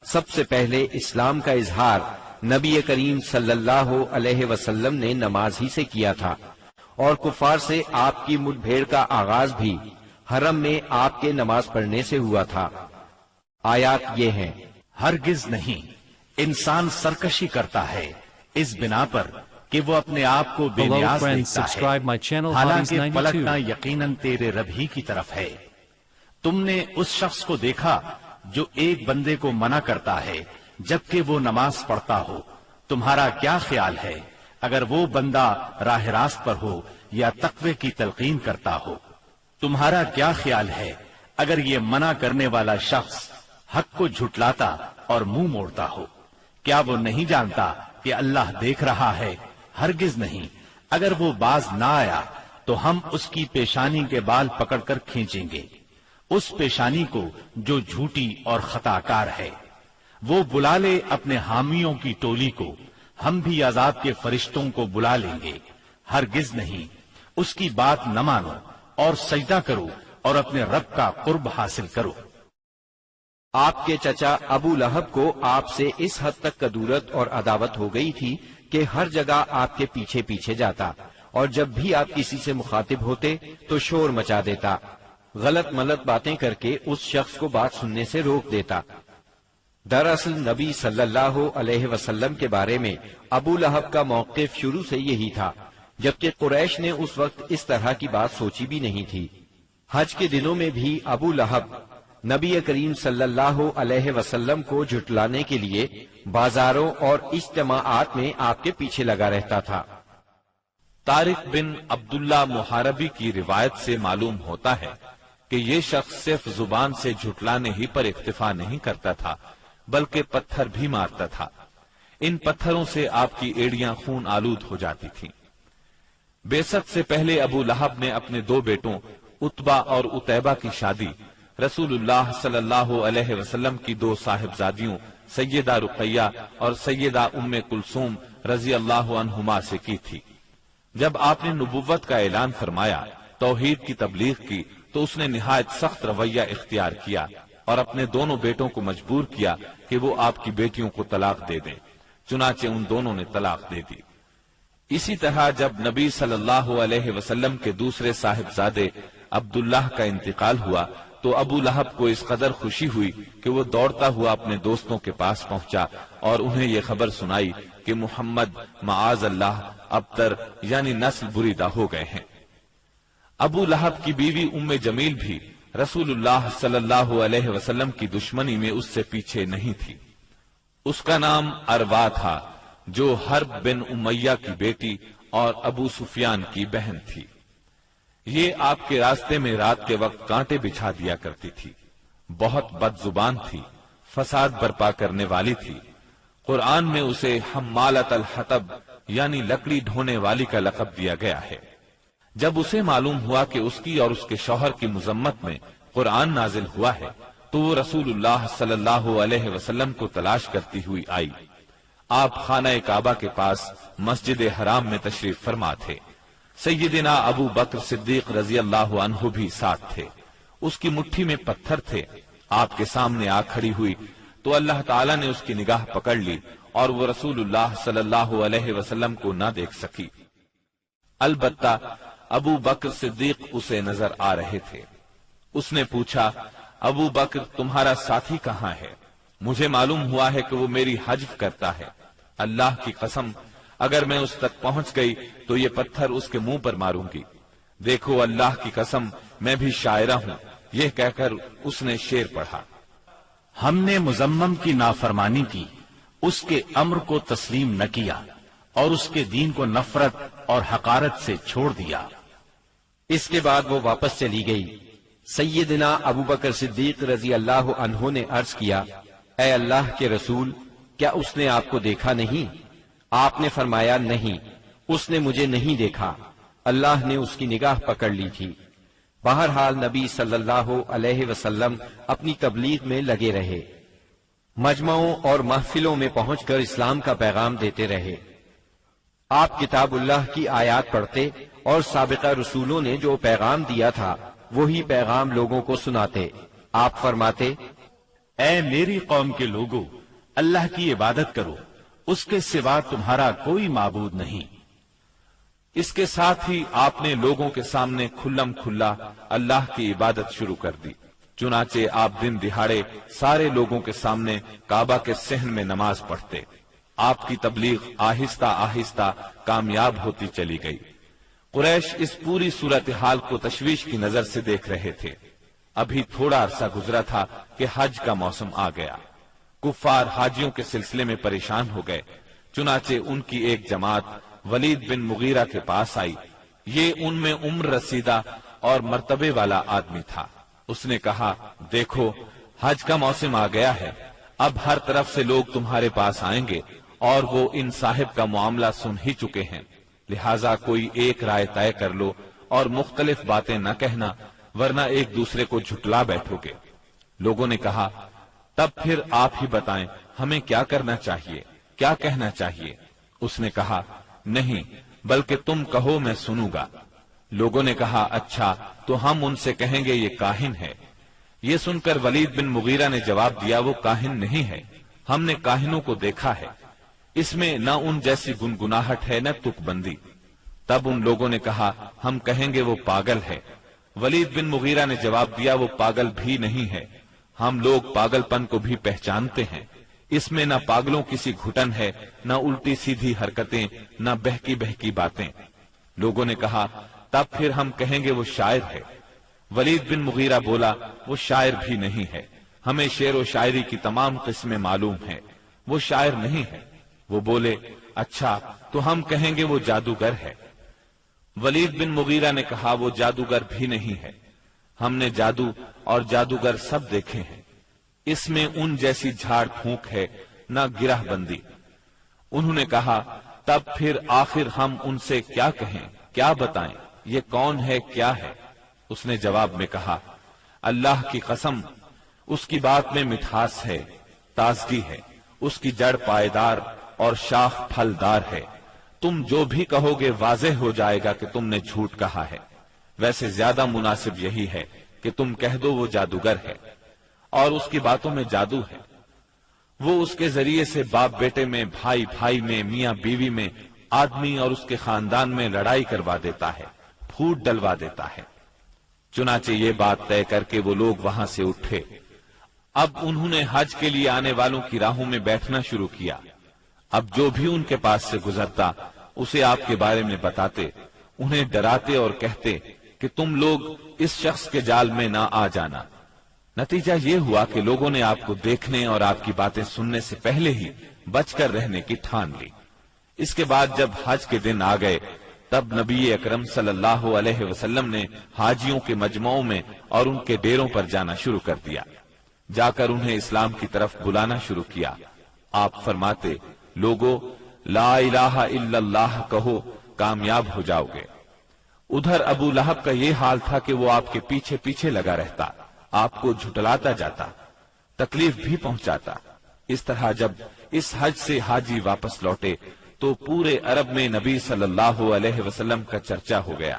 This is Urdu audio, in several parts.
سب سے پہلے اسلام کا اظہار نبی کریم صلی اللہ علیہ وسلم نے نماز ہی سے کیا تھا، اور کفار سے آپ کی مٹ بھیڑ کا آغاز بھی حرم میں آپ کے نماز پڑھنے سے ہوا تھا۔ آیات یہ ہیں: ہرگز نہیں، انسان سرکشی کرتا ہے اس بنا پر کہ وہ اپنے آپ کو بے نیاز دیکھتا ہے، حالانکہ پلٹنا یقیناً تیرے رب ہی کی طرف ہے۔ تم نے اس شخص کو دیکھا جو ایک بندے کو منع کرتا ہے جبکہ وہ نماز پڑھتا ہو۔ تمہارا کیا خیال ہے اگر وہ بندہ راہ راست پر ہو یا تقوی کی تلقین کرتا ہو؟ تمہارا کیا خیال ہے اگر یہ منع کرنے والا شخص حق کو جھٹلاتا اور منہ موڑتا ہو؟ کیا وہ نہیں جانتا کہ اللہ دیکھ رہا ہے؟ ہرگز نہیں، اگر وہ باز نہ آیا تو ہم اس کی پیشانی کے بال پکڑ کر کھینچیں گے، اس پیشانی کو جو جھوٹی اور خطا کار ہے۔ وہ بلا لے اپنے حامیوں کی ٹولی کو، ہم بھی عذاب کے فرشتوں کو بلا لیں گے۔ ہرگز نہیں، اس کی بات نہ مانو اور سجدہ کرو اور اپنے رب کا قرب حاصل کرو۔ آپ کے چچا ابو لہب کو آپ سے اس حد تک کدورت اور عداوت ہو گئی تھی کہ ہر جگہ آپ کے پیچھے پیچھے جاتا، اور جب بھی آپ کسی سے مخاطب ہوتے تو شور مچا دیتا، غلط ملط باتیں کر کے اس شخص کو بات سننے سے روک دیتا۔ دراصل نبی صلی اللہ علیہ وسلم کے بارے میں ابو لہب کا موقف شروع سے یہی تھا، جبکہ قریش نے اس وقت اس طرح کی بات سوچی بھی نہیں تھی۔ حج کے دنوں میں بھی ابو لہب نبی کریم صلی اللہ علیہ وسلم کو جھٹلانے کے لیے بازاروں اور اجتماعات میں آپ کے پیچھے لگا رہتا تھا۔ طارق بن عبداللہ محاربی کی روایت سے معلوم ہوتا ہے کہ یہ شخص صرف زبان سے جھٹلانے ہی پر اکتفا نہیں کرتا تھا بلکہ پتھر بھی مارتا تھا۔ ان پتھروں سے آپ کی ایڑیاں خون آلود ہو جاتی تھیں۔ بعثت سے پہلے ابو لہب نے اپنے دو بیٹوں عتبہ اور عتیبہ کی شادی رسول اللہ صلی اللہ علیہ وسلم کی دو صاحبزادیوں سیدہ رقیہ اور سیدہ ام کلثوم رضی اللہ عنہما سے کی تھی۔ جب آپ نے نبوت کا اعلان فرمایا، توحید کی تبلیغ کی، تو اس نے نہایت سخت رویہ اختیار کیا اور اپنے دونوں بیٹوں کو مجبور کیا کہ وہ آپ کی بیٹیوں کو طلاق دے دیں۔ چنانچہ ان دونوں نے طلاق دے دی۔ اسی طرح جب نبی صلی اللہ علیہ وسلم کے دوسرے صاحبزادے عبداللہ کا انتقال ہوا تو ابو لہب کو اس قدر خوشی ہوئی کہ وہ دوڑتا ہوا اپنے دوستوں کے پاس پہنچا اور انہیں یہ خبر سنائی کہ محمد معاذ اللہ ابتر یعنی نسل بریدہ ہو گئے ہیں۔ ابو لہب کی بیوی ام جمیل بھی رسول اللہ صلی اللہ علیہ وسلم کی دشمنی میں اس سے پیچھے نہیں تھی۔ اس کا نام اروا تھا جو حرب بن امیہ کی بیٹی اور ابو سفیان کی بہن تھی۔ یہ آپ کے راستے میں رات کے وقت کانٹے بچھا دیا کرتی تھی، بہت بد زبان تھی، فساد برپا کرنے والی تھی۔ قرآن میں اسے حمالۃ الحطب یعنی لکڑی ڈھونے والی کا لقب دیا گیا ہے۔ جب اسے معلوم ہوا کہ اس کی اور اس کے شوہر کی مذمت میں قرآن نازل ہوا ہے تو وہ رسول اللہ صلی اللہ علیہ وسلم کو تلاش کرتی ہوئی آئی۔ آپ خانہ کعبہ کے پاس مسجد حرام میں تشریف فرما تھے۔ سیدنا ابو بکر صدیق رضی اللہ عنہ بھی ساتھ تھے۔ اس کی مٹھی میں پتھر تھے۔ آپ کے سامنے آ کھڑی ہوئی تو اللہ تعالیٰ نے اس کی نگاہ پکڑ لی اور وہ رسول اللہ صلی اللہ علیہ وسلم کو نہ دیکھ سکی۔ البتہ ابو بکر صدیق اسے نظر آ رہے تھے۔ اس نے پوچھا، ابو بکر تمہارا ساتھی کہاں ہے؟ مجھے معلوم ہوا ہے کہ وہ میری حجب کرتا ہے۔ اللہ کی قسم اگر میں اس تک پہنچ گئی تو یہ پتھر اس کے منہ پر ماروں گی۔ دیکھو اللہ کی قسم میں بھی شاعرہ ہوں۔ یہ کہہ کر اس نے شعر پڑھا، ہم نے مذمم کی نافرمانی کی، اس کے امر کو تسلیم نہ کیا اور اس کے دین کو نفرت اور حقارت سے چھوڑ دیا۔ اس کے بعد وہ واپس چلی گئی۔ سیدنا ابو بکر صدیق رضی اللہ عنہ نے عرض کیا، اے اللہ کے رسول، کیا اس نے آپ کو دیکھا نہیں؟ آپ نے فرمایا، نہیں، اس نے مجھے نہیں دیکھا، اللہ نے اس کی نگاہ پکڑ لی تھی۔ بہرحال نبی صلی اللہ علیہ وسلم اپنی تبلیغ میں لگے رہے، مجمعوں اور محفلوں میں پہنچ کر اسلام کا پیغام دیتے رہے۔ آپ کتاب اللہ کی آیات پڑھتے اور سابقہ رسولوں نے جو پیغام دیا تھا وہی پیغام لوگوں کو سناتے۔ آپ فرماتے، اے میری قوم کے لوگوں، اللہ کی عبادت کرو، اس کے سوا تمہارا کوئی معبود نہیں۔ اس کے ساتھ ہی آپ نے لوگوں کے سامنے کھلم کھلا اللہ کی عبادت شروع کر دی۔ چنانچہ آپ دن دہاڑے سارے لوگوں کے سامنے کعبہ کے صحن میں نماز پڑھتے۔ آپ کی تبلیغ آہستہ آہستہ کامیاب ہوتی چلی گئی۔ قریش اس پوری صورتحال کو تشویش کی نظر سے دیکھ رہے تھے۔ ابھی تھوڑا عرصہ گزرا تھا کہ حج کا موسم آ گیا۔ کفار حاجیوں کے سلسلے میں پریشان ہو گئے۔ چنانچہ ان کی ایک جماعت ولید بن مغیرہ کے پاس آئی۔ یہ ان میں عمر رسیدہ اور مرتبے والا آدمی تھا۔ اس نے کہا، دیکھو حج کا موسم آ گیا ہے، اب ہر طرف سے لوگ تمہارے پاس آئیں گے اور وہ ان صاحب کا معاملہ سن ہی چکے ہیں، لہٰذا کوئی ایک رائے طے کر لو اور مختلف باتیں نہ کہنا، ورنہ ایک دوسرے کو جھٹلا بیٹھو گے۔ لوگوں نے کہا، تب پھر آپ ہی بتائیں ہمیں کیا کرنا چاہیے، کیا کہنا چاہیے؟ اس نے کہا، نہیں بلکہ تم کہو میں سنوں گا۔ لوگوں نے کہا، اچھا تو ہم ان سے کہیں گے یہ کاہن ہے۔ یہ سن کر ولید بن مغیرہ نے جواب دیا، وہ کاہن نہیں ہے، ہم نے کاہنوں کو دیکھا ہے، اس میں نہ ان جیسی گنگناہٹ ہے نہ تک بندی۔ تب ان لوگوں نے کہا، ہم کہیں گے وہ پاگل ہے۔ ولید بن مغیرہ نے جواب دیا، وہ پاگل بھی نہیں ہے، ہم لوگ پاگل پن کو بھی پہچانتے ہیں، اس میں نہ پاگلوں کسی گھٹن ہے، نہ الٹی سیدھی حرکتیں، نہ بہکی بہکی باتیں۔ لوگوں نے کہا، تب پھر ہم کہیں گے وہ شاعر ہے۔ ولید بن مغیرہ بولا، وہ شاعر بھی نہیں ہے، ہمیں شعر و شاعری کی تمام قسمیں معلوم ہیں، وہ شاعر نہیں ہے۔ وہ بولے، اچھا تو ہم کہیں گے وہ جادوگر ہے۔ ولید بن مغیرہ نے کہا، وہ جادوگر بھی نہیں ہے، ہم نے جادو اور جادوگر سب دیکھے ہیں، اس میں ان جیسی جھاڑ پھونک ہے نہ گرہ بندی۔ انہوں نے کہا، تب پھر آخر ہم ان سے کیا کہیں، کیا بتائیں، یہ کون ہے، کیا ہے؟ اس نے جواب میں کہا، اللہ کی قسم، اس کی بات میں مٹھاس ہے، تازگی ہے، اس کی جڑ پائیدار اور شاخ پھلدار ہے، تم جو بھی کہو گے واضح ہو جائے گا کہ تم نے جھوٹ کہا ہے۔ ویسے زیادہ مناسب یہی ہے کہ تم کہہ دو وہ جادوگر ہے، اور اس کی باتوں میں جادو ہے، وہ اس کے ذریعے سے باپ بیٹے میں، بھائی بھائی میں، میاں بیوی میں، آدمی اور اس کے خاندان میں لڑائی کروا دیتا ہے، پھوٹ ڈلوا دیتا ہے۔ چنانچہ یہ بات طے کر کے وہ لوگ وہاں سے اٹھے۔ اب انہوں نے حج کے لیے آنے والوں کی راہوں میں بیٹھنا شروع کیا۔ اب جو بھی ان کے پاس سے گزرتا اسے آپ کے بارے میں بتاتے، انہیں ڈراتے اور کہتے کہ تم لوگ اس شخص کے جال میں نہ آ جانا۔ نتیجہ یہ ہوا کہ لوگوں نے آپ کو دیکھنے اور آپ کی باتیں سننے سے پہلے ہی بچ کر رہنے کی ٹھان لی۔ اس کے بعد جب حج کے دن آ گئے تب نبی اکرم صلی اللہ علیہ وسلم نے حاجیوں کے مجمعوں میں اور ان کے ڈیروں پر جانا شروع کر دیا۔ جا کر انہیں اسلام کی طرف بلانا شروع کیا۔ آپ فرماتے، لوگو لا الہ الا اللہ کہو، کامیاب ہو جاؤ گے۔ ادھر ابو لہب کا یہ حال تھا کہ وہ آپ کے پیچھے پیچھے لگا رہتا، آپ کو جھٹلاتا جاتا، تکلیف بھی پہنچاتا۔ اس طرح جب اس حج سے حاجی واپس لوٹے تو پورے عرب میں نبی صلی اللہ علیہ وسلم کا چرچا ہو گیا۔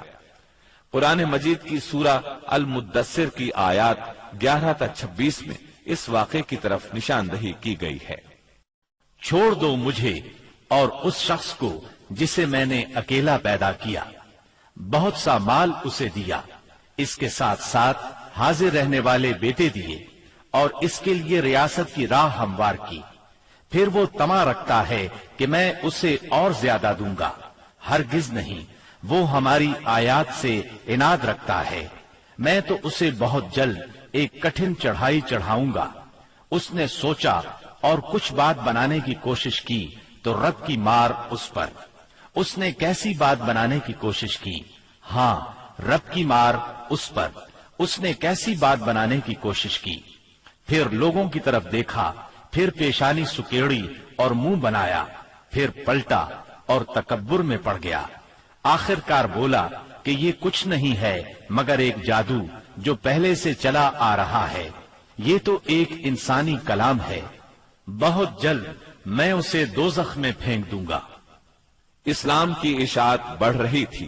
قرآن مجید کی سورہ المدثر کی آیات 11 تا 26 میں اس واقعے کی طرف نشاندہی کی گئی ہے۔ چھوڑ دو مجھے اور اس شخص کو جسے میں نے اکیلا پیدا کیا، بہت سا مال اسے دیا، اس کے ساتھ ساتھ حاضر رہنے والے بیٹے دیے اور اس کے لیے ریاست کی راہ ہموار کی۔ پھر وہ طمع رکھتا ہے کہ میں اسے اور زیادہ دوں گا، ہرگز نہیں، وہ ہماری آیات سے عناد رکھتا ہے، میں تو اسے بہت جلد ایک کٹھن چڑھائی چڑھاؤں گا۔ اس نے سوچا اور کچھ بات بنانے کی کوشش کی تو رب کی مار اس پر۔ اس نے کیسی بات بنانے کی کوشش کی؟ ہاں، رب کی مار اس پر۔ اس نے کیسی بات بنانے کی کوشش کی؟ پھر لوگوں کی طرف دیکھا، پھر پیشانی سکیڑی اور منہ بنایا، پھر پلٹا اور تکبر میں پڑ گیا۔ آخر کار بولا کہ یہ کچھ نہیں ہے مگر ایک جادو جو پہلے سے چلا آ رہا ہے، یہ تو ایک انسانی کلام ہے، بہت جلد میں اسے دوزخ میں پھینک دوں گا۔ اسلام کی اشاعت بڑھ رہی تھی،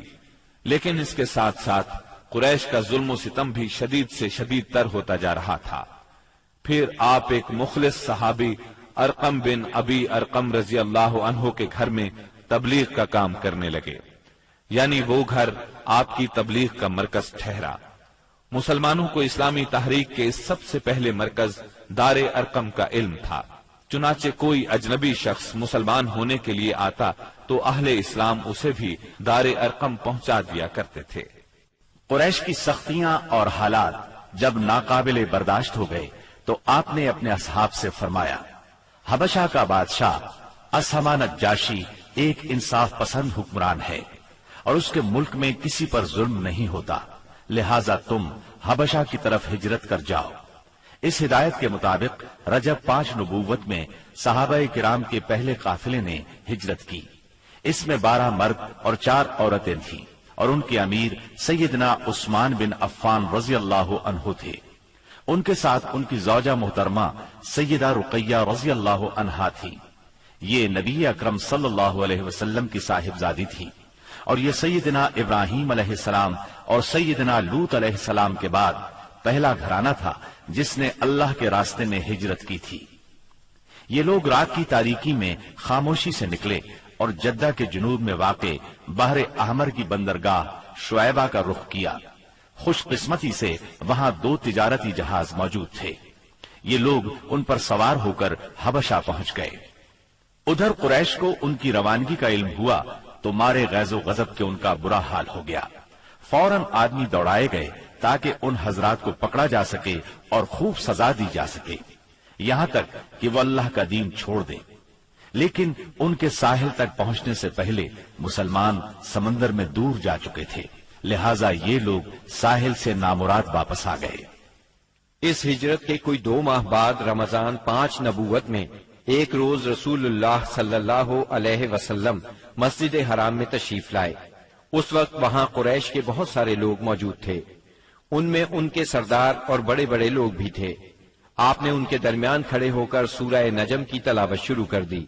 لیکن اس کے ساتھ ساتھ قریش کا ظلم و ستم بھی شدید سے شدید تر ہوتا جا رہا تھا۔ پھر آپ ایک مخلص صحابی ارقم بن ابی ارقم رضی اللہ عنہ کے گھر میں تبلیغ کا کام کرنے لگے، یعنی وہ گھر آپ کی تبلیغ کا مرکز ٹھہرا۔ مسلمانوں کو اسلامی تحریک کے سب سے پہلے مرکز دار ارقم کا علم تھا، چنانچہ کوئی اجنبی شخص مسلمان ہونے کے لیے آتا تو اہل اسلام اسے بھی دار ارقم پہنچا دیا کرتے تھے۔ قریش کی سختیاں اور حالات جب ناقابل برداشت ہو گئے تو آپ نے اپنے اصحاب سے فرمایا، حبشہ کا بادشاہ اسہمہ نجاشی ایک انصاف پسند حکمران ہے اور اس کے ملک میں کسی پر ظلم نہیں ہوتا، لہذا تم حبشہ کی طرف ہجرت کر جاؤ۔ اس ہدایت کے مطابق رجب 5 نبوت میں صحابہ کرام کے پہلے قافلے نے ہجرت کی۔ اس میں 12 مرد اور 4 عورتیں تھیں اور ان کے امیر سیدنا عثمان بن عفان رضی اللہ عنہ تھے۔ ان کے ساتھ ان کی زوجہ محترمہ سیدہ رقیہ رضی اللہ عنہا تھی۔ یہ نبی اکرم صلی اللہ علیہ وسلم کی صاحبزادی تھی اور یہ سیدنا ابراہیم علیہ السلام اور سیدنا لوط علیہ السلام کے بعد پہلا گھرانہ تھا جس نے اللہ کے راستے میں ہجرت کی تھی۔ یہ لوگ رات کی تاریکی میں خاموشی سے نکلے اور جدہ کے جنوب میں واقع بحر احمر کی بندرگاہ شعیبہ کا رخ کیا۔ خوش قسمتی سے وہاں 2 تجارتی جہاز موجود تھے۔ یہ لوگ ان پر سوار ہو کر حبشہ پہنچ گئے۔ ادھر قریش کو ان کی روانگی کا علم ہوا تو مارے غیظ و غضب کے ان کا برا حال ہو گیا۔ فوراً آدمی دوڑائے گئے تاکہ ان حضرات کو پکڑا جا سکے اور خوب سزا دی جا سکے، یہاں تک کہ وہ اللہ کا دین چھوڑ دیں۔ لیکن ان کے ساحل تک پہنچنے سے پہلے مسلمان سمندر میں دور جا چکے تھے، لہٰذا یہ لوگ ساحل سے نامراد واپس آ گئے۔ اس ہجرت کے کوئی 2 ماہ بعد رمضان 5 نبوت میں ایک روز رسول اللہ صلی اللہ علیہ وسلم مسجد حرام میں تشریف لائے۔ اس وقت وہاں قریش کے بہت سارے لوگ موجود تھے، ان میں ان کے سردار اور بڑے بڑے لوگ بھی تھے۔ آپ نے ان کے درمیان کھڑے ہو کر سورہ نجم کی تلاوت شروع کر دی۔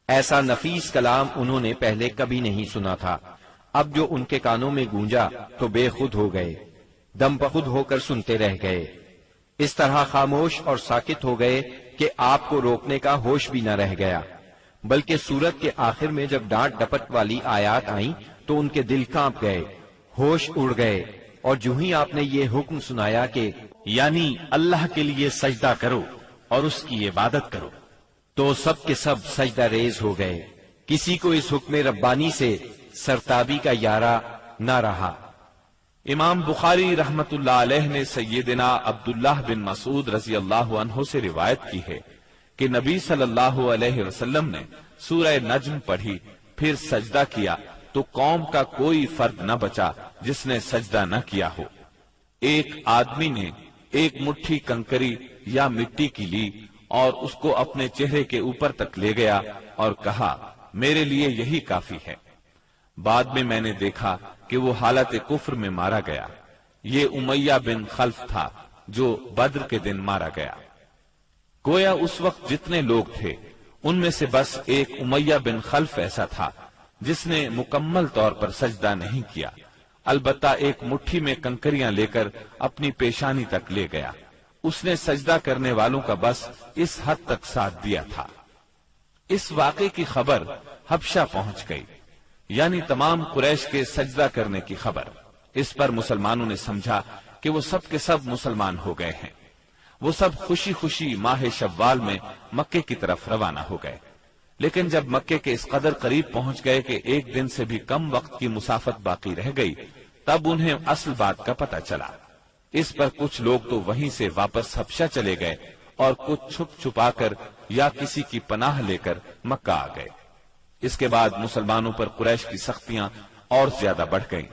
ایسا نفیس کلام انہوں نے پہلے کبھی نہیں سنا تھا۔ اب جو ان کے کانوں میں گونجا تو بے خود ہو گئے، دم بخود ہو کر سنتے رہ گئے، اس طرح خاموش اور ساکت ہو گئے کہ آپ کو روکنے کا ہوش بھی نہ رہ گیا۔ بلکہ سورت کے آخر میں جب ڈانٹ ڈپٹ والی آیات آئیں تو ان کے دل کانپ گئے، ہوش اڑ گئے، اور جو ہی آپ نے یہ حکم سنایا کہ یعنی اللہ کے لیے سجدہ کرو اور اس کی عبادت کرو، تو سب کے سب سجدہ ریز ہو گئے۔ کسی کو اس حکم ربانی سے سرتابی کا یارہ نہ رہا۔ امام بخاری رحمت اللہ علیہ نے سیدنا عبداللہ بن مسعود رضی اللہ عنہ سے روایت کی ہے کہ نبی صلی اللہ علیہ وسلم نے سورہ نجم پڑھی، پھر سجدہ کیا تو قوم کا کوئی فرد نہ بچا جس نے سجدہ نہ کیا ہو۔ ایک آدمی نے ایک مٹھی کنکری یا مٹی کی لی اور اس کو اپنے چہرے کے اوپر تک لے گیا اور کہا، میرے لیے یہی کافی ہے۔ بعد میں میں نے دیکھا کہ وہ حالت کفر میں مارا گیا۔ یہ امیہ بن خلف تھا جو بدر کے دن مارا گیا۔ گویا اس وقت جتنے لوگ تھے ان میں سے بس ایک امیہ بن خلف ایسا تھا جس نے مکمل طور پر سجدہ نہیں کیا، البتہ ایک مٹھی میں کنکریاں لے کر اپنی پیشانی تک لے گیا۔ اس نے سجدہ کرنے والوں کا بس اس حد تک ساتھ دیا تھا۔ اس واقعے کی خبر حبشہ پہنچ گئی، یعنی تمام قریش کے سجدہ کرنے کی خبر۔ اس پر مسلمانوں نے سمجھا کہ وہ سب کے سب مسلمان ہو گئے ہیں۔ وہ سب خوشی خوشی ماہ شوال میں مکے کی طرف روانہ ہو گئے، لیکن جب مکے کے اس قدر قریب پہنچ گئے کہ ایک دن سے بھی کم وقت کی مسافت باقی رہ گئی، تب انہیں اصل بات کا پتہ چلا۔ اس پر کچھ لوگ تو وہیں سے واپس حبشہ چلے گئے اور کچھ چھپ چھپا کر یا کسی کی پناہ لے کر مکہ آ گئے۔ اس کے بعد مسلمانوں پر قریش کی سختیاں اور زیادہ بڑھ گئیں،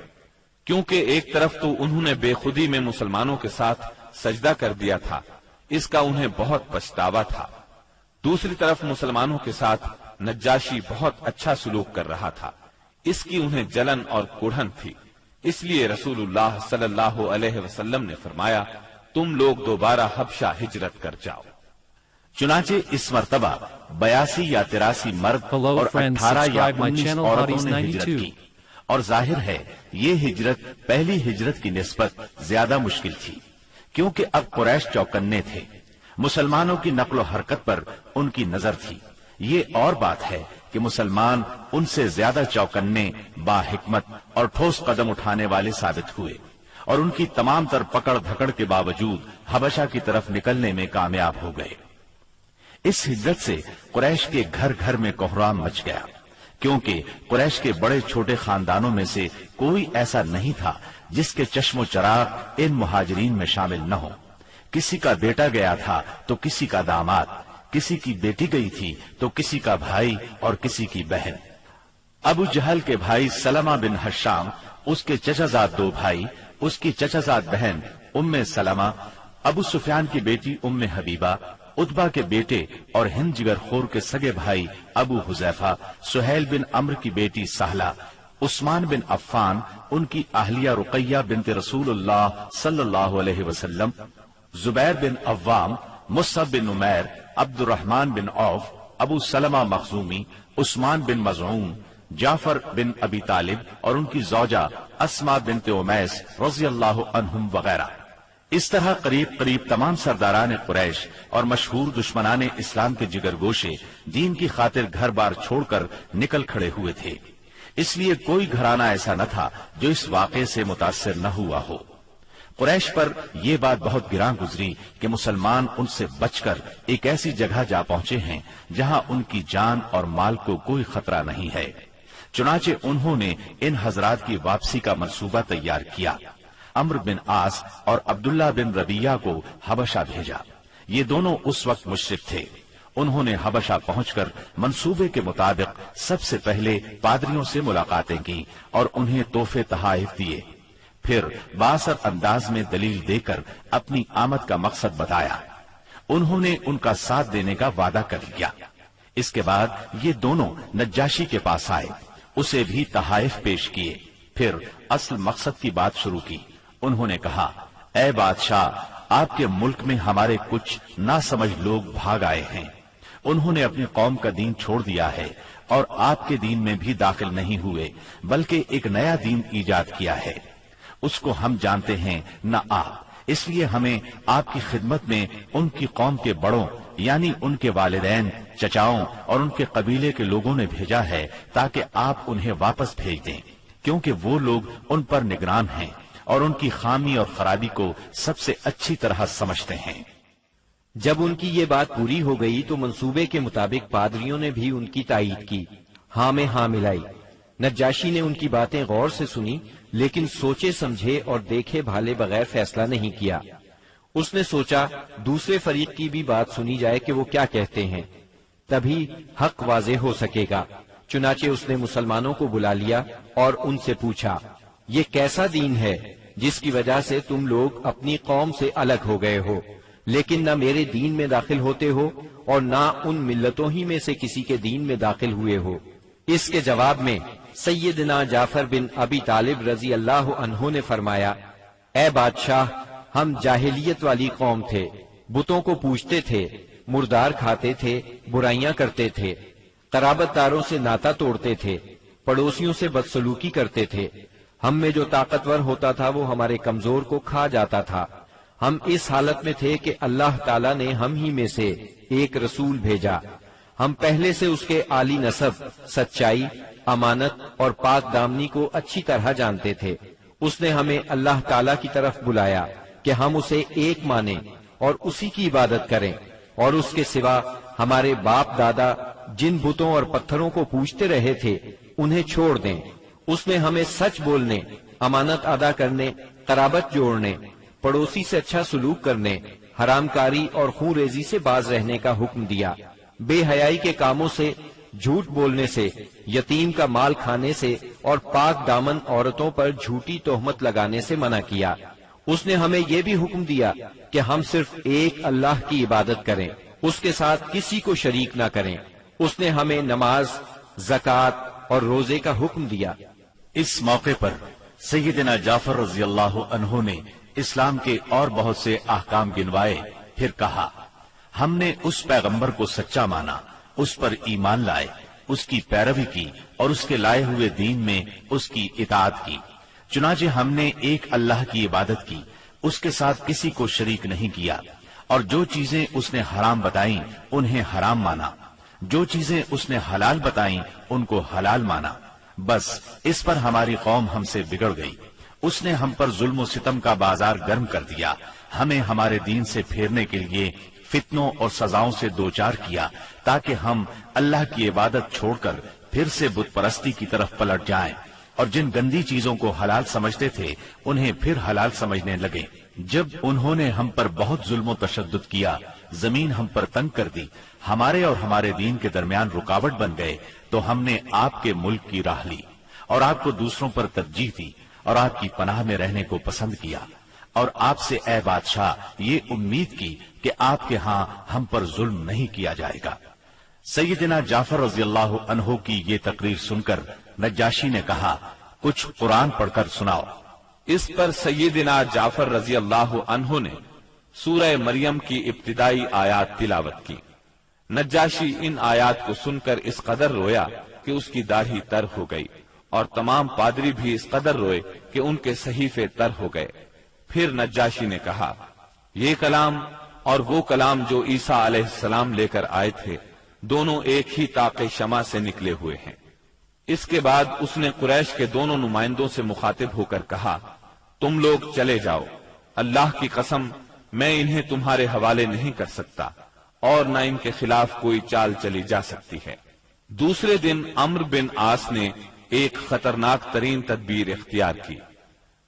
کیونکہ ایک طرف تو انہوں نے بے خودی میں مسلمانوں کے ساتھ سجدہ کر دیا تھا، اس کا انہیں بہت پچھتاوا تھا۔ دوسری طرف مسلمانوں کے ساتھ نجاشی بہت اچھا سلوک کر رہا تھا، اس کی انہیں جلن اور کڑھن تھی۔ اس لیے رسول اللہ صلی اللہ علیہ وسلم نے فرمایا، تم لوگ دوبارہ حبشہ ہجرت کر جاؤ۔ چنانچہ اس مرتبہ 82 یا 83 مرد اور 18 یا 19 عورتوں نے ہجرت کی، اور ظاہر ہے یہ ہجرت پہلی ہجرت کی نسبت زیادہ مشکل تھی، کیونکہ اب قریش چوکنے تھے۔ مسلمانوں کی نقل و حرکت پر ان کی نظر تھی۔ یہ اور بات ہے کہ مسلمان ان سے زیادہ چوکنے، باحکمت اور ٹھوس قدم اٹھانے والے ثابت ہوئے، اور ان کی تمام تر پکڑ دھکڑ کے باوجود حبشہ کی طرف نکلنے میں کامیاب ہو گئے۔ اس ہجرت سے قریش کے گھر گھر میں کوہرام مچ گیا، کیونکہ قریش کے بڑے چھوٹے خاندانوں میں سے کوئی ایسا نہیں تھا جس کے چشم و چراغ ان مہاجرین میں شامل نہ ہو۔ کسی کا بیٹا گیا تھا تو کسی کا داماد، کسی کی بیٹی گئی تھی تو کسی کا بھائی اور کسی کی بہن۔ ابو جہل کے بھائی سلمہ بن حشام، اس کے چچا زاد دو بھائی، اس کی چچا زاد بہن ام سلمہ، ابو سفیان کی بیٹی ام حبیبہ، عتبہ کے بیٹے اور ہند جگر خور کے سگے بھائی ابو حذیفہ، سہیل بن عمرو کی بیٹی سہلہ، عثمان بن عفان، ان کی اہلیہ رقیہ بنت رسول اللہ صلی اللہ علیہ وسلم، زبیر بن عوام، مصعب بن عمیر، عبد الرحمن بن عوف، ابو سلمہ مخزومی، عثمان بن مظعون، جعفر بن ابی طالب اور ان کی زوجہ اسماء بنت امیس رضی اللہ عنہم وغیرہ۔ اس طرح قریب قریب تمام سرداران قریش اور مشہور دشمنان اسلام کے جگر گوشے دین کی خاطر گھر بار چھوڑ کر نکل کھڑے ہوئے تھے۔ اس لیے کوئی گھرانہ ایسا نہ تھا جو اس واقعے سے متاثر نہ ہوا ہو۔ قریش پر یہ بات بہت گراں گزری کہ مسلمان ان سے بچ کر ایک ایسی جگہ جا پہنچے ہیں جہاں ان کی جان اور مال کو کوئی خطرہ نہیں ہے۔ چنانچہ انہوں نے ان حضرات کی واپسی کا منصوبہ تیار کیا۔ عمرو بن عاص اور عبداللہ بن ربیہ کو حبشہ بھیجا۔ یہ دونوں اس وقت مشرک تھے۔ انہوں نے حبشہ پہنچ کر منصوبے کے مطابق سب سے پہلے پادریوں سے ملاقاتیں کی اور انہیں تحفے تحائف دیے، پھر بااثر انداز میں دلیل دے کر اپنی آمد کا مقصد بتایا۔ انہوں نے ان کا ساتھ دینے کا وعدہ کر لیا۔ اس کے بعد یہ دونوں نجاشی کے پاس آئے، اسے بھی تحائف پیش کیے، پھر اصل مقصد کی بات شروع کی۔ انہوں نے کہا، اے بادشاہ، آپ کے ملک میں ہمارے کچھ ناسمجھ لوگ بھاگ آئے ہیں۔ انہوں نے اپنی قوم کا دین چھوڑ دیا ہے اور آپ کے دین میں بھی داخل نہیں ہوئے، بلکہ ایک نیا دین ایجاد کیا ہے۔ اس کو ہم جانتے ہیں نہ آپ، اس لیے ہمیں آپ کی خدمت میں ان کی قوم کے بڑوں یعنی ان کے والدین، چچاؤں اور ان کے قبیلے کے لوگوں نے بھیجا ہے تاکہ آپ انہیں واپس بھیج دیں، کیونکہ وہ لوگ ان پر نگران ہیں اور ان کی خامی اور خرابی کو سب سے اچھی طرح سمجھتے ہیں۔ جب ان کی یہ بات پوری ہو گئی تو منصوبے کے مطابق پادریوں نے بھی ان کی تائید کی، ہاں میں ہاں ملائی۔ نجاشی نے ان کی باتیں غور سے سنی، لیکن سوچے سمجھے اور دیکھے بھالے بغیر فیصلہ نہیں کیا۔ اس نے سوچا دوسرے فریق کی بھی بات سنی جائے کہ وہ کیا کہتے ہیں، تبھی حق واضح ہو سکے گا۔ چنانچہ اس نے مسلمانوں کو بلا لیا اور ان سے پوچھا، یہ کیسا دین ہے جس کی وجہ سے تم لوگ اپنی قوم سے الگ ہو گئے ہو، لیکن نہ میرے دین میں داخل ہوتے ہو اور نہ ان ملتوں ہی میں سے کسی کے دین میں داخل ہوئے ہو؟ اس کے جواب میں سیدنا جعفر بن ابی طالب رضی اللہ عنہ نے فرمایا، اے بادشاہ، ہم جاہلیت والی قوم تھے، بتوں کو پوجتے تھے، مردار کھاتے تھے، برائیاں کرتے تھے، قرابت داروں سے ناتا توڑتے تھے، پڑوسیوں سے بدسلوکی کرتے تھے۔ ہم میں جو طاقتور ہوتا تھا وہ ہمارے کمزور کو کھا جاتا تھا۔ ہم اس حالت میں تھے کہ اللہ تعالیٰ نے ہم ہی میں سے ایک رسول بھیجا۔ ہم پہلے سے اس کے عالی نسب، سچائی، امانت اور پاک دامنی کو اچھی طرح جانتے تھے۔ اس نے ہمیں اللہ تعالیٰ کی طرف بلایا کہ ہم اسے ایک مانیں اور اسی کی عبادت کریں، اور اس کے سوا ہمارے باپ دادا جن بتوں اور پتھروں کو پوجتے رہے تھے انہیں چھوڑ دیں۔ اس نے ہمیں سچ بولنے، امانت ادا کرنے، قرابت جوڑنے، پڑوسی سے اچھا سلوک کرنے، حرام کاری اور خون ریزی سے باز رہنے کا حکم دیا، بے حیائی کے کاموں سے، جھوٹ بولنے سے، یتیم کا مال کھانے سے اور پاک دامن عورتوں پر جھوٹی تہمت لگانے سے منع کیا۔ اس نے ہمیں یہ بھی حکم دیا کہ ہم صرف ایک اللہ کی عبادت کریں، اس کے ساتھ کسی کو شریک نہ کریں۔ اس نے ہمیں نماز، زکوٰۃ اور روزے کا حکم دیا۔ اس موقع پر سیدنا جعفر رضی اللہ عنہ نے اسلام کے اور بہت سے احکام گنوائے، پھر کہا، ہم نے اس پیغمبر کو سچا مانا، اس پر ایمان لائے، اس کی پیروی کی اور اس کے لائے ہوئے دین میں اس کی اطاعت کی۔ چنانچہ ہم نے ایک اللہ کی عبادت کی، اس کے ساتھ کسی کو شریک نہیں کیا، اور جو چیزیں اس نے حرام بتائیں انہیں حرام مانا، جو چیزیں اس نے حلال بتائیں ان کو حلال مانا، بس اس پر ہماری قوم ہم سے بگڑ گئی۔ اس نے ہم پر ظلم و ستم کا بازار گرم کر دیا، ہمیں ہمارے دین سے پھیرنے کے لیے فتنوں اور سزاؤں سے دوچار کیا تاکہ ہم اللہ کی عبادت چھوڑ کر پھر سے بت پرستی کی طرف پلٹ جائیں، اور جن گندی چیزوں کو حلال سمجھتے تھے انہیں پھر حلال سمجھنے لگے۔ جب انہوں نے ہم پر بہت ظلم و تشدد کیا، زمین ہم پر تنگ کر دی، ہمارے اور ہمارے دین کے درمیان رکاوٹ بن گئے، تو ہم نے آپ کے ملک کی راہ لی اور آپ کو دوسروں پر ترجیح دی اور آپ کی پناہ میں رہنے کو پسند کیا، اور آپ سے اے بادشاہ یہ امید کی کہ آپ کے ہاں ہم پر ظلم نہیں کیا جائے گا۔ سیدنا جعفر رضی اللہ عنہ کی یہ تقریر سن کر نجاشی نے کہا، کچھ قرآن پڑھ کر سناؤ۔ اس پر سیدنا جعفر رضی اللہ عنہ نے سورہ مریم کی ابتدائی آیات تلاوت کی۔ نجاشی ان آیات کو سن کر اس قدر رویا کہ اس کی داڑھی تر ہو گئی، اور تمام پادری بھی اس قدر روئے کہ ان کے صحیفے تر ہو گئے۔ پھر نجاشی نے کہا، یہ کلام اور وہ کلام جو عیسیٰ علیہ السلام لے کر آئے تھے دونوں ایک ہی طاق شمع سے نکلے ہوئے ہیں۔ اس کے بعد اس نے قریش کے دونوں نمائندوں سے مخاطب ہو کر کہا، تم لوگ چلے جاؤ، اللہ کی قسم میں انہیں تمہارے حوالے نہیں کر سکتا، اور نہ ان کے خلاف کوئی چال چلی جا سکتی ہے۔ دوسرے دن عمرو بن عاص نے ایک خطرناک ترین تدبیر اختیار کی۔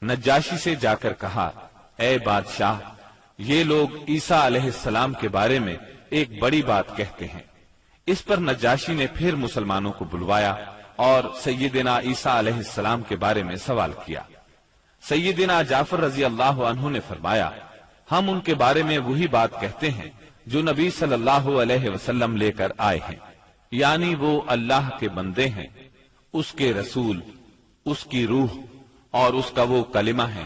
نجاشی سے جا کر کہا، اے بادشاہ، یہ لوگ عیسیٰ علیہ السلام کے بارے میں ایک بڑی بات کہتے ہیں۔ اس پر نجاشی نے پھر مسلمانوں کو بلوایا اور سیدنا عیسیٰ علیہ السلام کے بارے میں سوال کیا۔ سیدنا جعفر رضی اللہ عنہ نے فرمایا، ہم ان کے بارے میں وہی بات کہتے ہیں جو نبی صلی اللہ علیہ وسلم لے کر آئے ہیں، یعنی وہ اللہ کے بندے ہیں، اس کے رسول، اس کی روح اور اس کا وہ کلمہ ہے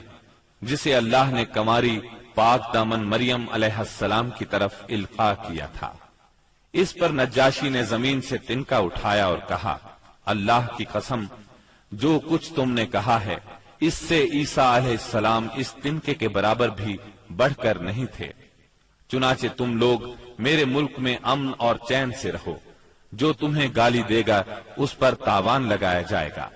جسے اللہ نے کنواری پاک دامن مریم علیہ السلام کی طرف القاء کیا تھا۔ اس پر نجاشی نے زمین سے تنکا اٹھایا اور کہا، اللہ کی قسم جو کچھ تم نے کہا ہے اس سے عیسیٰ علیہ السلام اس تنکے کے برابر بھی بڑھ کر نہیں تھے، چنانچہ تم لوگ میرے ملک میں امن اور چین سے رہو، جو تمہیں گالی دے گا اس پر تاوان لگایا جائے گا۔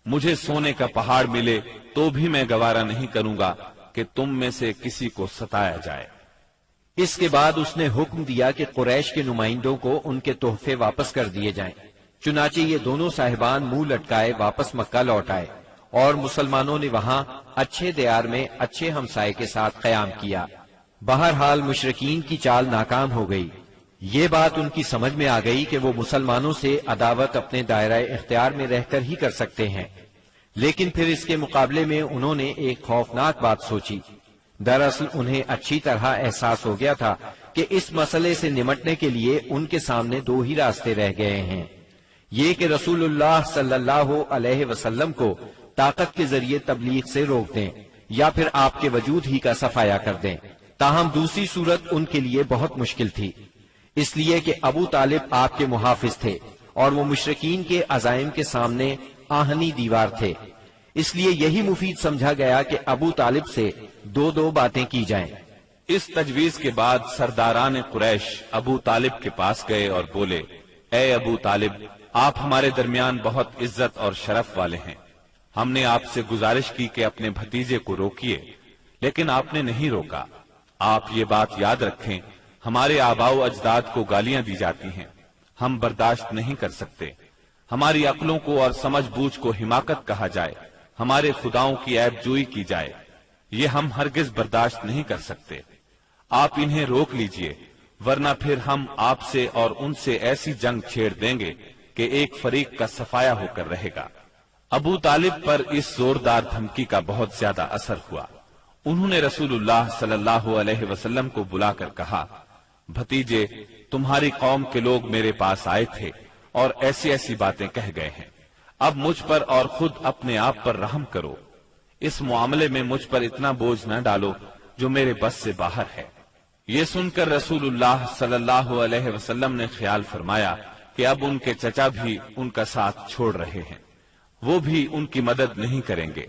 مجھے سونے کا پہاڑ ملے تو بھی میں گوارا نہیں کروں گا کہ تم میں سے کسی کو ستایا جائے۔ اس کے بعد اس نے حکم دیا کہ قریش کے نمائندوں کو ان کے تحفے واپس کر دیے جائیں۔ چنانچہ یہ دونوں صاحبان منہ لٹکائے واپس مکہ لوٹ آئے، اور مسلمانوں نے وہاں اچھے دیار میں اچھے ہمسائے کے ساتھ قیام کیا۔ بہرحال مشرکین کی چال ناکام ہو گئی۔ یہ بات ان کی سمجھ میں آ گئی کہ وہ مسلمانوں سے عداوت اپنے دائرہ اختیار میں رہ کر ہی کر سکتے ہیں، لیکن پھر اس کے مقابلے میں انہوں نے ایک خوفناک بات سوچی۔ دراصل انہیں اچھی طرح احساس ہو گیا تھا کہ اس مسئلے سے نمٹنے کے لیے ان کے سامنے دو ہی راستے رہ گئے ہیں، یہ کہ رسول اللہ صلی اللہ علیہ وسلم کو طاقت کے ذریعے تبلیغ سے روک دیں یا پھر آپ کے وجود ہی کا صفایا کر دیں۔ تاہم دوسری صورت ان کے لیے بہت مشکل تھی، اس لیے کہ ابو طالب آپ کے محافظ تھے اور وہ مشرکین کے عزائم کے سامنے آہنی دیوار تھے۔ اس لیے یہی مفید سمجھا گیا کہ ابو طالب سے دو باتیں کی جائیں۔ اس تجویز کے بعد سرداران قریش ابو طالب کے پاس گئے اور بولے، اے ابو طالب، آپ ہمارے درمیان بہت عزت اور شرف والے ہیں، ہم نے آپ سے گزارش کی کہ اپنے بھتیجے کو روکیے، لیکن آپ نے نہیں روکا۔ آپ یہ بات یاد رکھیں، ہمارے آباء و اجداد کو گالیاں دی جاتی ہیں، ہم برداشت نہیں کر سکتے۔ ہماری عقلوں کو اور سمجھ بوجھ کو حماقت کہا جائے، ہمارے خداؤں کی عیب جوئی کی جائے، یہ ہم ہرگز برداشت نہیں کر سکتے۔ آپ انہیں روک لیجئے، ورنہ پھر ہم آپ سے اور ان سے ایسی جنگ چھیڑ دیں گے کہ ایک فریق کا صفایا ہو کر رہے گا۔ ابو طالب پر اس زوردار دھمکی کا بہت زیادہ اثر ہوا۔ انہوں نے رسول اللہ صلی اللہ علیہ وسلم کو بلا کر کہا، بھتیجے، تمہاری قوم کے لوگ میرے پاس آئے تھے اور ایسی ایسی باتیں کہہ گئے ہیں، اب مجھ پر اور خود اپنے آپ پر رحم کرو، اس معاملے میں مجھ پر اتنا بوجھ نہ ڈالو جو میرے بس سے باہر ہے۔ یہ سن کر رسول اللہ صلی اللہ علیہ وسلم نے خیال فرمایا کہ اب ان کے چچا بھی ان کا ساتھ چھوڑ رہے ہیں، وہ بھی ان کی مدد نہیں کریں گے،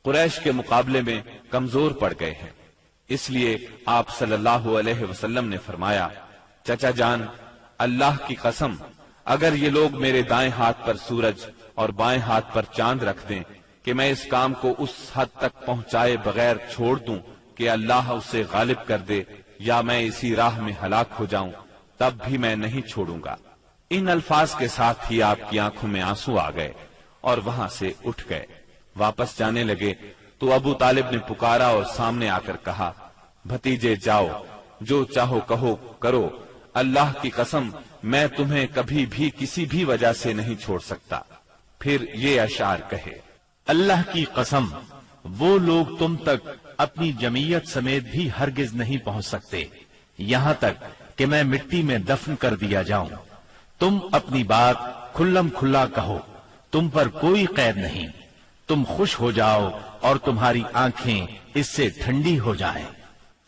قریش کے مقابلے میں کمزور پڑ گئے ہیں۔ اس لیے آپ صلی اللہ علیہ وسلم نے فرمایا، چچا جان، اللہ کی قسم، اگر یہ لوگ میرے دائیں ہاتھ پر سورج اور بائیں ہاتھ پر چاند رکھ دیں کہ میں اس کام کو اس حد تک پہنچائے بغیر چھوڑ دوں کہ اللہ اسے غالب کر دے یا میں اسی راہ میں ہلاک ہو جاؤں، تب بھی میں نہیں چھوڑوں گا۔ ان الفاظ کے ساتھ ہی آپ کی آنکھوں میں آنسو آ گئے اور وہاں سے اٹھ گئے۔ واپس جانے لگے تو ابو طالب نے پکارا اور سامنے آ کر کہا، بھتیجے جاؤ، جو چاہو کہو کرو، اللہ کی قسم میں تمہیں کبھی بھی کسی بھی وجہ سے نہیں چھوڑ سکتا۔ پھر یہ اشعار کہے، اللہ کی قسم، وہ لوگ تم تک اپنی جمعیت سمیت بھی ہرگز نہیں پہنچ سکتے، یہاں تک کہ میں مٹی میں دفن کر دیا جاؤں۔ تم اپنی بات کھلم کھلا کہو، تم پر کوئی قید نہیں، تم خوش ہو جاؤ اور تمہاری آنکھیں اس سے ٹھنڈی ہو جائیں۔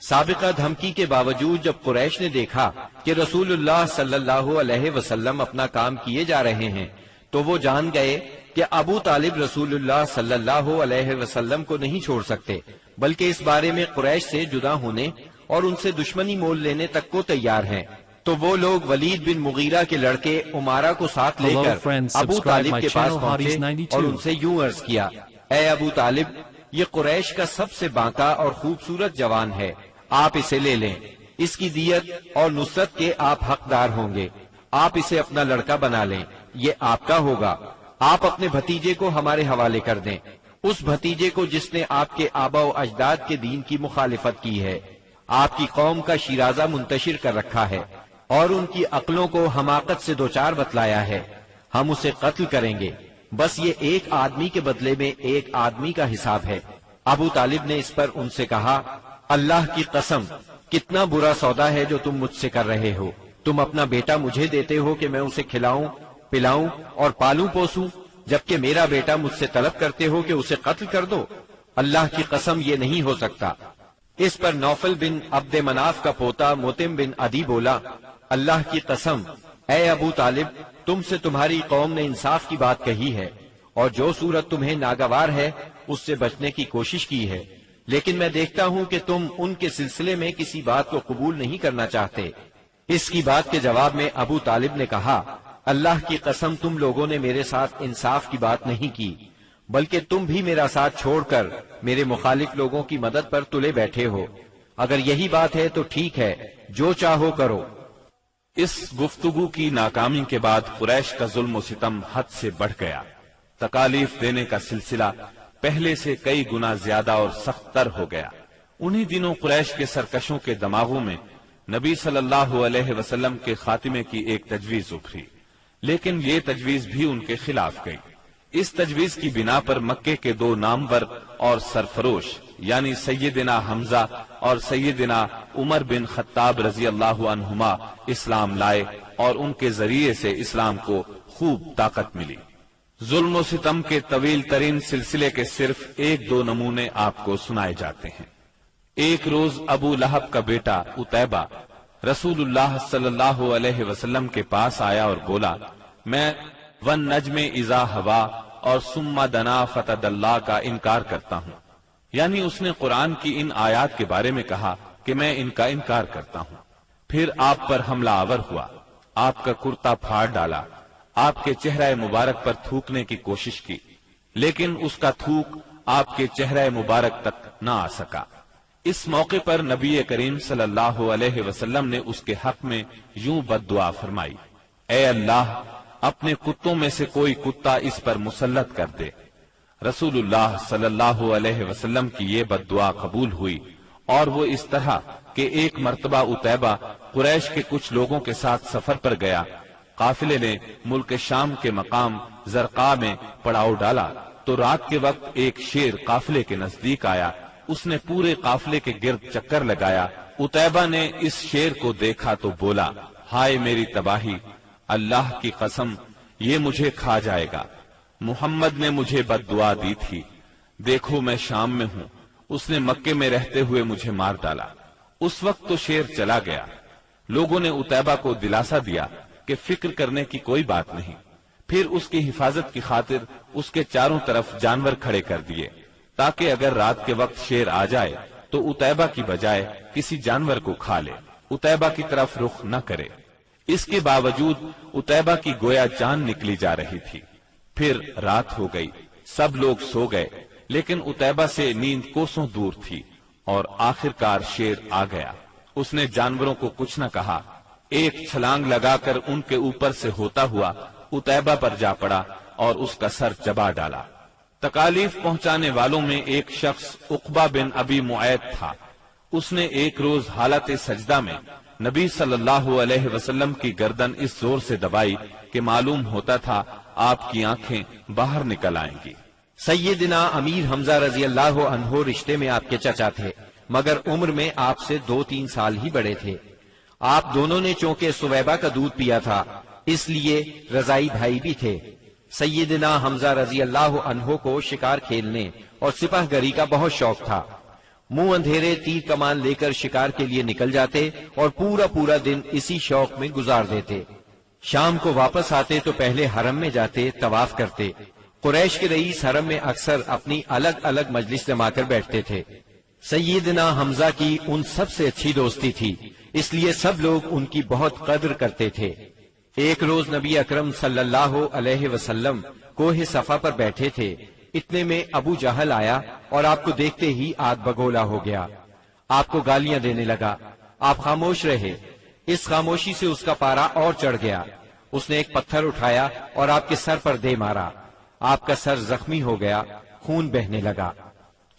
سابقہ دھمکی کے باوجود جب قریش نے دیکھا کہ رسول اللہ صلی اللہ علیہ وسلم اپنا کام کیے جا رہے ہیں تو وہ جان گئے کہ ابو طالب رسول اللہ صلی اللہ علیہ وسلم کو نہیں چھوڑ سکتے، بلکہ اس بارے میں قریش سے جدا ہونے اور ان سے دشمنی مول لینے تک کو تیار ہیں۔ تو وہ لوگ ولید بن مغیرہ کے لڑکے عمارہ کو ساتھ لے کر ابو طالب کے پاس پہنچے اور ان سے یوں عرض کیا، اے ابو طالب، یہ قریش کا سب سے بانکا اور خوبصورت جوان ہے، آپ اسے لے لیں، اس کی دیت اور نصرت کے آپ حقدار ہوں گے، آپ اسے اپنا لڑکا بنا لیں، یہ آپ کا ہوگا، آپ اپنے بھتیجے کو ہمارے حوالے کر دیں، اس بھتیجے کو جس نے آپ کے آبا و اجداد کے دین کی مخالفت کی ہے، آپ کی قوم کا شیرازہ منتشر کر رکھا ہے اور ان کی عقلوں کو حماقت سے دوچار بتلایا ہے، ہم اسے قتل کریں گے، بس یہ ایک آدمی کے بدلے میں ایک آدمی کا حساب ہے۔ ابو طالب نے اس پر ان سے کہا، اللہ کی قسم، کتنا برا سودا ہے جو تم مجھ سے کر رہے ہو، تم اپنا بیٹا مجھے دیتے ہو کہ میں اسے کھلاؤں پلاؤں اور پالوں پوسوں، جبکہ میرا بیٹا مجھ سے طلب کرتے ہو کہ اسے قتل کر دو، اللہ کی قسم یہ نہیں ہو سکتا۔ اس پر نوفل بن عبد مناف کا پوتا متم بن عدی بولا، اللہ کی قسم، اے ابو طالب، تم سے تمہاری قوم نے انصاف کی بات کہی ہے اور جو صورت تمہیں ناگوار ہے اس سے بچنے کی کوشش کی ہے، لیکن میں دیکھتا ہوں کہ تم ان کے سلسلے میں کسی بات کو قبول نہیں کرنا چاہتے۔ اس کی بات کے جواب میں ابو طالب نے کہا، اللہ کی قسم، تم لوگوں نے میرے ساتھ انصاف کی بات نہیں کی، بلکہ تم بھی میرا ساتھ چھوڑ کر میرے مخالف لوگوں کی مدد پر تلے بیٹھے ہو، اگر یہی بات ہے تو ٹھیک ہے، جو چاہو کرو۔ اس گفتگو کی ناکامی کے بعد قریش کا ظلم و ستم حد سے بڑھ گیا، تکالیف دینے کا سلسلہ پہلے سے کئی گنا زیادہ اور سخت تر ہو گیا۔ انہی دنوں قریش کے سرکشوں کے دماغوں میں نبی صلی اللہ علیہ وسلم کے خاتمے کی ایک تجویز ابھری، لیکن یہ تجویز بھی ان کے خلاف گئی۔ اس تجویز کی بنا پر مکے کے دو نامور اور سرفروش یعنی سیدنا حمزہ اور سیدنا عمر بن خطاب رضی اللہ عنہما اسلام لائے اور ان کے ذریعے سے اسلام کو خوب طاقت ملی۔ ظلم و ستم کے طویل ترین سلسلے کے صرف ایک دو نمونے آپ کو سنائے جاتے ہیں۔ ایک روز ابو لہب کا بیٹا عتیبہ رسول اللہ صلی اللہ علیہ وسلم کے پاس آیا اور بولا، میں والنجم اذا ہوا اور ثم دنا فتدلی کا انکار کرتا ہوں، یعنی اس نے قرآن کی ان آیات کے بارے میں کہا کہ میں ان کا انکار کرتا ہوں۔ پھر آپ پر حملہ آور ہوا، آپ کا کرتا پھاڑ ڈالا، آپ کے چہرہ مبارک پر تھوکنے کی کوشش کی، لیکن اس کا تھوک آپ کے چہرہ مبارک تک نہ آ سکا۔ اس موقع پر نبی کریم صلی اللہ علیہ وسلم نے اس کے حق میں یوں بد دعا فرمائی، اے اللہ، اپنے کتوں میں سے کوئی کتا اس پر مسلط کر دے۔ رسول اللہ صلی اللہ علیہ وسلم کی یہ بد دعا قبول ہوئی، اور وہ اس طرح کہ ایک مرتبہ عتیبہ قریش کے کچھ لوگوں کے ساتھ سفر پر گیا، قافلے نے ملک شام کے مقام زرقاء میں پڑاؤ ڈالا تو رات کے وقت ایک شیر قافلے کے نزدیک آیا، اس نے پورے قافلے کے گرد چکر لگایا۔ عتیبہ نے اس شیر کو دیکھا تو بولا، ہائے میری تباہی، اللہ کی قسم یہ مجھے کھا جائے گا، محمد نے مجھے بد دعا دی تھی، دیکھو میں شام میں ہوں، اس نے مکے میں رہتے ہوئے مجھے مار ڈالا۔ اس وقت تو شیر چلا گیا۔ لوگوں نے عتیبہ کو دلاسا دیا کہ فکر کرنے کی کوئی بات نہیں، پھر اس کی حفاظت کی خاطر اس کے چاروں طرف جانور کھڑے کر دیے تاکہ اگر رات کے وقت شیر آ جائے تو اتیبہ کی بجائے کسی جانور کو کھا لے، اتیبہ کی طرف رخ نہ کرے۔ اس کے باوجود اتیبہ کی گویا جان نکلی جا رہی تھی۔ پھر رات ہو گئی، سب لوگ سو گئے، لیکن اتیبہ سے نیند کوسوں دور تھی، اور آخر کار شیر آ گیا۔ اس نے جانوروں کو کچھ نہ کہا، ایک چھلانگ لگا کر ان کے اوپر سے ہوتا ہوا اتیبہ پر جا پڑا اور اس کا سر چبا ڈالا۔ تکالیف پہنچانے والوں میں ایک شخص عقبہ بن ابی معیط تھا۔ اس نے ایک روز حالت سجدہ میں نبی صلی اللہ علیہ وسلم کی گردن اس زور سے دبائی کہ معلوم ہوتا تھا آپ کی آنکھیں باہر نکل آئیں گی۔ سیدنا امیر حمزہ رضی اللہ عنہ رشتے میں آپ کے چچا تھے، مگر عمر میں آپ سے 2-3 سال ہی بڑے تھے۔ آپ دونوں نے چونکہ سویبہ کا دودھ پیا تھا، اس لیے رضائی بھائی بھی تھے۔ سیدنا حمزہ رضی اللہ عنہ کو شکار کھیلنے اور سپاہ گری کا بہت شوق تھا۔ منہ اندھیرے تیر کمان لے کر شکار کے لیے نکل جاتے اور پورا دن اسی شوق میں گزار دیتے۔ شام کو واپس آتے تو پہلے حرم میں جاتے، طواف کرتے۔ قریش کے رئیس حرم میں اکثر اپنی الگ الگ مجلس جما کر بیٹھتے تھے۔ سیدنا حمزہ کی ان سب سے اچھی دوستی تھی، اس لیے سب لوگ ان کی بہت قدر کرتے تھے۔ ایک روز نبی اکرم صلی اللہ علیہ وسلم کوہ صفا پر بیٹھے تھے، اتنے میں ابو جہل آیا اور آپ کو دیکھتے ہی آگ بگولا ہو گیا۔ آپ کو گالیاں دینے لگا، آپ خاموش رہے۔ اس خاموشی سے اس کا پارا اور چڑھ گیا۔ اس نے ایک پتھر اٹھایا اور آپ کے سر پر دے مارا۔ آپ کا سر زخمی ہو گیا، خون بہنے لگا۔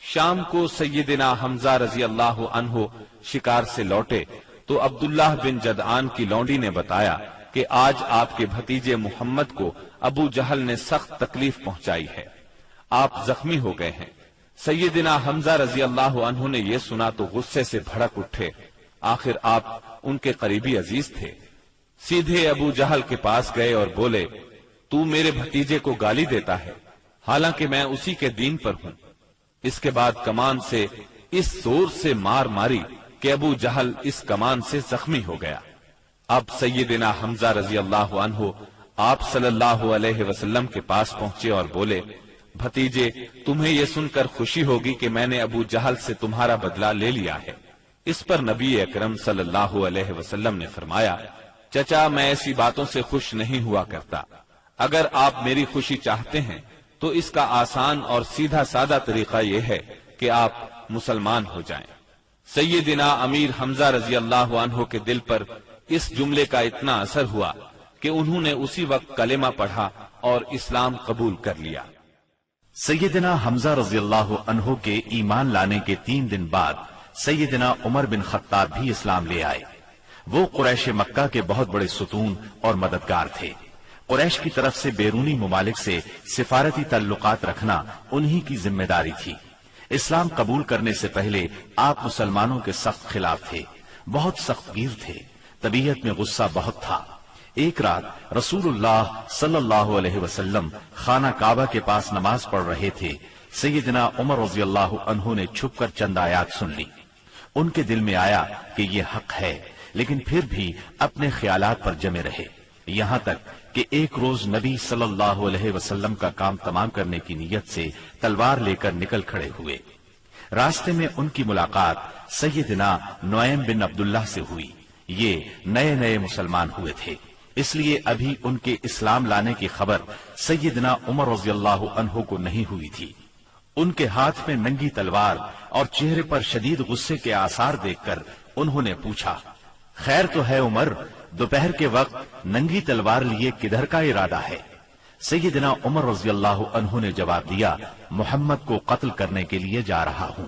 شام کو سیدنا حمزہ رضی اللہ عنہ شکار سے لوٹے تو عبداللہ بن جدعان کی لونڈی نے بتایا کہ آج آپ کے بھتیجے محمد کو ابو جہل نے سخت تکلیف پہنچائی ہے، آپ زخمی ہو گئے ہیں۔ سیدنا حمزہ رضی اللہ عنہ نے یہ سنا تو غصے سے بھڑک اٹھے، آخر آپ ان کے قریبی عزیز تھے۔ سیدھے ابو جہل کے پاس گئے اور بولے، تو میرے بھتیجے کو گالی دیتا ہے، حالانکہ میں اسی کے دین پر ہوں۔ اس کے بعد کمان سے اس زور سے مار ماری کہ ابو جہل اس کمان سے زخمی ہو گیا۔ اب سیدنا حمزہ رضی اللہ عنہ آپ صلی اللہ علیہ وسلم کے پاس پہنچے اور بولے، بھتیجے تمہیں یہ سن کر خوشی ہوگی کہ میں نے ابو جہل سے تمہارا بدلہ لے لیا ہے۔ اس پر نبی اکرم صلی اللہ علیہ وسلم نے فرمایا، چچا میں ایسی باتوں سے خوش نہیں ہوا کرتا، اگر آپ میری خوشی چاہتے ہیں تو اس کا آسان اور سیدھا سادہ طریقہ یہ ہے کہ آپ مسلمان ہو جائیں۔ سیدنا امیر حمزہ رضی اللہ عنہ کے دل پر اس جملے کا اتنا اثر ہوا کہ انہوں نے اسی وقت کلمہ پڑھا اور اسلام قبول کر لیا۔ سیدنا حمزہ رضی اللہ عنہ کے ایمان لانے کے 3 دن بعد سیدنا عمر بن خطاب بھی اسلام لے آئے۔ وہ قریش مکہ کے بہت بڑے ستون اور مددگار تھے۔ قریش کی طرف سے بیرونی ممالک سے سفارتی تعلقات رکھنا انہی کی ذمہ داری تھی۔ اسلام قبول کرنے سے پہلے آپ مسلمانوں کے سخت خلاف تھے، بہت سخت گیر تھے، طبیعت میں غصہ بہت تھا۔ ایک رات رسول اللہ صلی اللہ علیہ وسلم خانہ کعبہ کے پاس نماز پڑھ رہے تھے۔ سیدنا عمر رضی اللہ عنہ نے چھپ کر چند آیات سن لی۔ ان کے دل میں آیا کہ یہ حق ہے، لیکن پھر بھی اپنے خیالات پر جمے رہے، یہاں تک کہ ایک روز نبی صلی اللہ علیہ وسلم کا کام تمام کرنے کی نیت سے تلوار لے کر نکل کھڑے ہوئے۔ راستے میں ان کی ملاقات سیدنا نعیم بن عبداللہ سے ہوئی۔ یہ نئے نئے مسلمان ہوئے تھے، اس لیے ابھی ان کے اسلام لانے کی خبر سیدنا عمر رضی اللہ عنہ کو نہیں ہوئی تھی۔ ان کے ہاتھ میں ننگی تلوار اور چہرے پر شدید غصے کے آثار دیکھ کر انہوں نے پوچھا، خیر تو ہے عمر، دوپہر کے وقت ننگی تلوار لیے کدھر کا ارادہ ہے؟ سیدنا عمر رضی اللہ عنہ نے جواب دیا، محمد کو قتل کرنے کے لیے جا رہا ہوں۔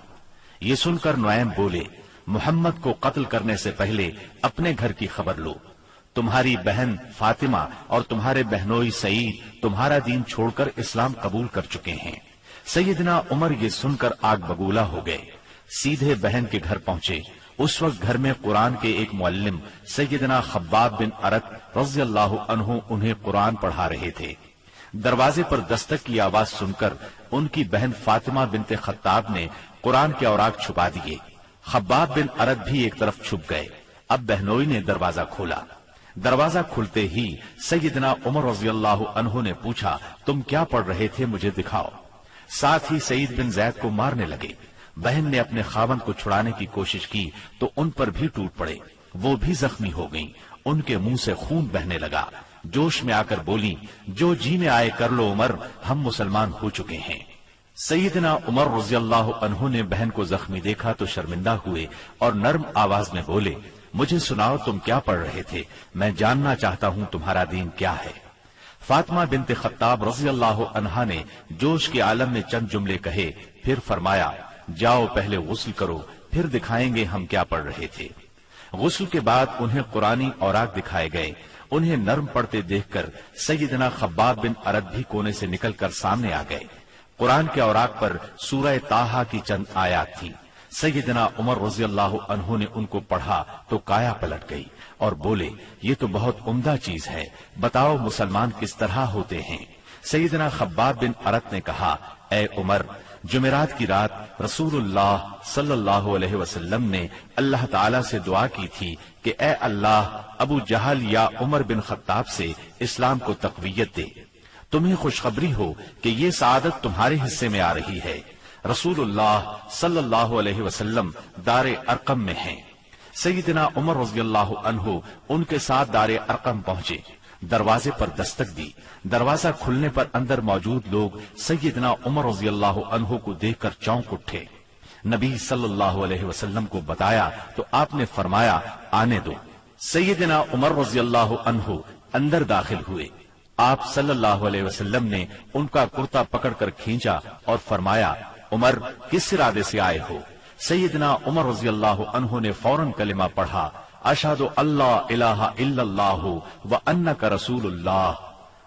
یہ سن کر نعیم بولے، محمد کو قتل کرنے سے پہلے اپنے گھر کی خبر لو۔ تمہاری بہن فاطمہ اور تمہارے بہنوئی سعید تمہارا دین چھوڑ کر اسلام قبول کر چکے ہیں۔ سیدنا عمر یہ سن کر آگ بگولا ہو گئے، سیدھے بہن کے گھر پہنچے۔ اس وقت گھر میں قرآن کے ایک معلم سیدنا خباب بن ارت رضی اللہ عنہ انہیں قرآن پڑھا رہے تھے۔ دروازے پر دستک کی آواز سن کر ان کی بہن فاطمہ بنت خطاب نے قرآن کے اوراق چھپا دیے۔ خباب بن ارت بھی ایک طرف چھپ گئے۔ اب بہنوئی نے دروازہ کھولا۔ دروازہ کھلتے ہی سیدنا عمر رضی اللہ عنہ نے پوچھا، تم کیا پڑھ رہے تھے، مجھے دکھاؤ۔ ساتھ ہی سعید بن زید کو مارنے لگے۔ بہن نے اپنے خاوند کو چھڑانے کی کوشش کی تو ان پر بھی ٹوٹ پڑے، وہ بھی زخمی ہو گئیں، ان کے منہ سے خون بہنے لگا، جوش میں آ کر بولی، جو جی میں آئے کر لو عمر، ہم مسلمان ہو چکے ہیں۔ سیدنا عمر رضی اللہ عنہ نے بہن کو زخمی دیکھا تو شرمندہ ہوئے اور نرم آواز میں بولے، مجھے سناؤ تم کیا پڑھ رہے تھے، میں جاننا چاہتا ہوں تمہارا دین کیا ہے۔ فاطمہ بنت خطاب رضی اللہ عنہا نے جوش کے عالم میں چند جملے کہے، پھر فرمایا، جاؤ پہلے غسل کرو، پھر دکھائیں گے ہم کیا پڑھ رہے تھے۔ غسل کے بعد انہیں قرآنی اوراق دکھائے گئے، انہیں نرم پڑھتے دیکھ کر سیدنا خباب بن ارد بھی کونے سے نکل کر سامنے آ گئے۔ قرآن کے اوراق پر سورہ طٰہٰ کی چند آیات تھی۔ سیدنا عمر رضی اللہ عنہ نے ان کو پڑھا تو کایا پلٹ گئی اور بولے، یہ تو بہت عمدہ چیز ہے، بتاؤ مسلمان کس طرح ہوتے ہیں۔ سیدنا خباب بن ارد نے کہا، اے عمر، جمعرات کی رات رسول اللہ صلی اللہ علیہ وسلم نے اللہ تعالی سے دعا کی تھی کہ اے اللہ، ابو جہل یا عمر بن خطاب سے اسلام کو تقویت دے، تمہیں خوشخبری ہو کہ یہ سعادت تمہارے حصے میں آ رہی ہے۔ رسول اللہ صلی اللہ علیہ وسلم دار ارقم میں ہیں۔ سیدنا عمر رضی اللہ عنہ ان کے ساتھ دار ارقم پہنچے، دروازے پر دستک دی، دروازہ کھلنے پر اندر موجود لوگ سیدنا عمر رضی اللہ عنہ کو دیکھ کر چونک اٹھے۔ نبی صلی اللہ علیہ وسلم کو بتایا تو آپ نے فرمایا، آنے دو۔ سیدنا عمر رضی اللہ عنہ اندر داخل ہوئے، آپ صلی اللہ علیہ وسلم نے ان کا کرتا پکڑ کر کھینچا اور فرمایا، عمر کس ارادے سے آئے ہو؟ سیدنا عمر رضی اللہ عنہ نے فوراً کلمہ پڑھا، اشہد اللہ الہ الا اللہ وانک رسول اللہ،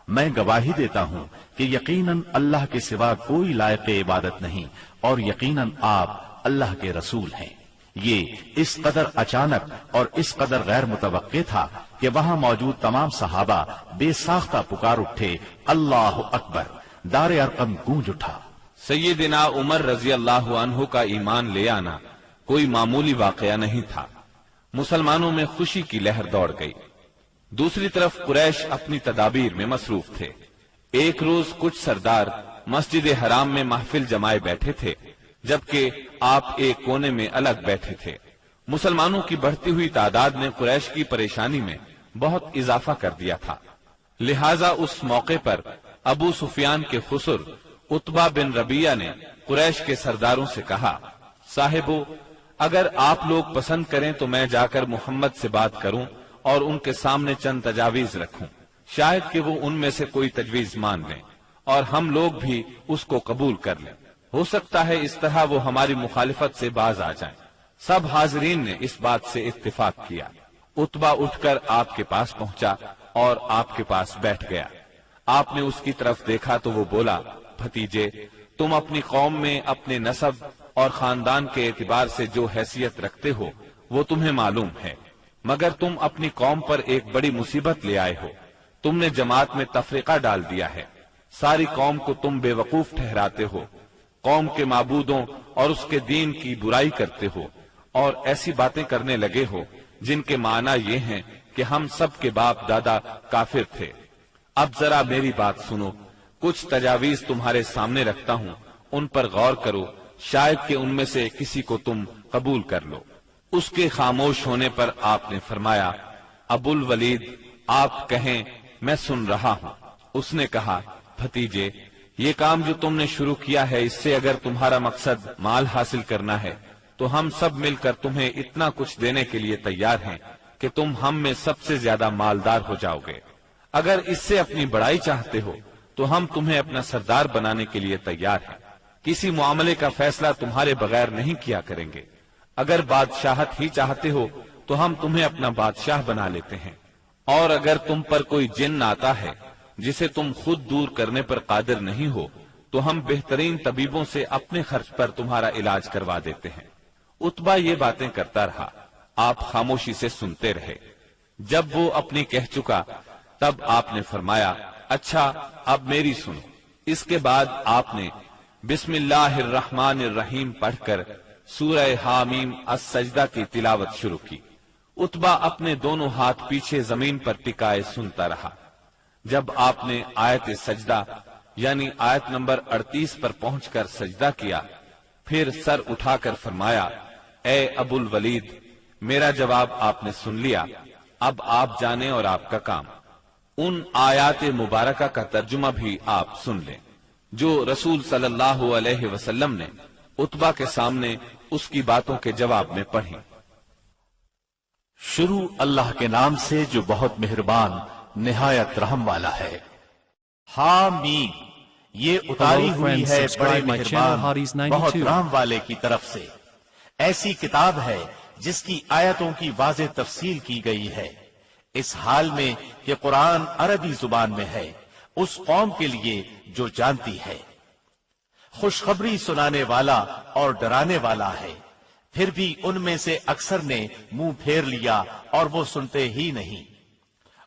میں گواہی دیتا ہوں کہ یقیناً اللہ کے سوا کوئی لائق عبادت نہیں اور یقیناً آپ اللہ کے رسول ہیں۔ یہ اس قدر اچانک اور اس قدر غیر متوقع تھا کہ وہاں موجود تمام صحابہ بے ساختہ پکار اٹھے، اللہ اکبر، دار ارقم گونج اٹھا۔ سیدنا عمر رضی اللہ عنہ کا ایمان لے آنا کوئی معمولی واقعہ نہیں تھا۔ مسلمانوں میں خوشی کی لہر دوڑ گئی۔ دوسری طرف قریش اپنی تدابیر میں مصروف تھے۔ ایک روز کچھ سردار مسجد حرام میں محفل جمائے بیٹھے تھے، جبکہ آپ ایک کونے میں الگ بیٹھے تھے۔ مسلمانوں کی بڑھتی ہوئی تعداد نے قریش کی پریشانی میں بہت اضافہ کر دیا تھا، لہذا اس موقع پر ابو سفیان کے خسر عتبہ بن ربیعہ نے قریش کے سرداروں سے کہا، صاحبو، اگر آپ لوگ پسند کریں تو میں جا کر محمد سے بات کروں اور ان کے سامنے چند تجاویز رکھوں، شاید کہ وہ ان میں سے کوئی تجویز مان لیں اور ہم لوگ بھی اس کو قبول کر لیں، ہو سکتا ہے اس طرح وہ ہماری مخالفت سے باز آ جائیں۔ سب حاضرین نے اس بات سے اتفاق کیا۔ عتبہ اٹھ کر آپ کے پاس پہنچا اور آپ کے پاس بیٹھ گیا۔ آپ نے اس کی طرف دیکھا تو وہ بولا، بھتیجے، تم اپنی قوم میں اپنے نسب اور خاندان کے اعتبار سے جو حیثیت رکھتے ہو وہ تمہیں معلوم ہے، مگر تم اپنی قوم پر ایک بڑی مصیبت لے آئے ہو۔ تم نے جماعت میں تفرقہ ڈال دیا ہے، ساری قوم کو تم بے وقوف ٹھہراتے ہو، قوم کے معبودوں اور اس کے دین کی برائی کرتے ہو اور ایسی باتیں کرنے لگے ہو جن کے معنی یہ ہیں کہ ہم سب کے باپ دادا کافر تھے۔ اب ذرا میری بات سنو، کچھ تجاویز تمہارے سامنے رکھتا ہوں، ان پر غور کرو، شاید کہ ان میں سے کسی کو تم قبول کر لو۔ اس کے خاموش ہونے پر آپ نے فرمایا، ابو الولید، آپ کہیں، میں سن رہا ہوں۔ اس نے کہا، بھتیجے، یہ کام جو تم نے شروع کیا ہے، اس سے اگر تمہارا مقصد مال حاصل کرنا ہے تو ہم سب مل کر تمہیں اتنا کچھ دینے کے لیے تیار ہیں کہ تم ہم میں سب سے زیادہ مالدار ہو جاؤ گے۔ اگر اس سے اپنی بڑائی چاہتے ہو تو ہم تمہیں اپنا سردار بنانے کے لیے تیار ہیں، کسی معاملے کا فیصلہ تمہارے بغیر نہیں کیا کریں گے۔ اگر بادشاہت ہی چاہتے ہو تو ہم تمہیں اپنا بادشاہ بنا لیتے ہیں، اور اگر تم پر کوئی جن آتا ہے جسے تم خود دور کرنے پر قادر نہیں ہو تو ہم بہترین طبیبوں سے اپنے خرچ پر تمہارا علاج کروا دیتے ہیں۔ عتبہ یہ باتیں کرتا رہا، آپ خاموشی سے سنتے رہے۔ جب وہ اپنی کہہ چکا تب آپ نے فرمایا، اچھا اب میری سنو۔ اس کے بعد آپ نے بسم اللہ الرحمن الرحیم پڑھ کر سورہ حامیم السجدہ کی تلاوت شروع کی۔ عتبہ اپنے دونوں ہاتھ پیچھے زمین پر ٹکائے سنتا رہا۔ جب آپ نے آیت سجدہ یعنی آیت نمبر 38 پر پہنچ کر سجدہ کیا پھر سر اٹھا کر فرمایا، اے ابو الولید، میرا جواب آپ نے سن لیا، اب آپ جانیں اور آپ کا کام۔ ان آیات مبارکہ کا ترجمہ بھی آپ سن لیں جو رسول صلی اللہ علیہ وسلم نے عتبہ کے سامنے اس کی باتوں کے جواب میں پڑھی۔ شروع اللہ کے نام سے جو بہت مہربان نہایت رحم والا ہے۔ حامیم، یہ اتاری ہوئی ہے بڑے مہربان بہت رحم والے کی طرف سے۔ ایسی کتاب ہے جس کی آیتوں کی واضح تفصیل کی گئی ہے، اس حال میں کہ قرآن عربی زبان میں ہے، اس قوم کے لیے جو جانتی ہے۔ خوشخبری سنانے والا اور ڈرانے والا ہے، پھر بھی ان میں سے اکثر نے منہ پھیر لیا اور وہ سنتے ہی نہیں۔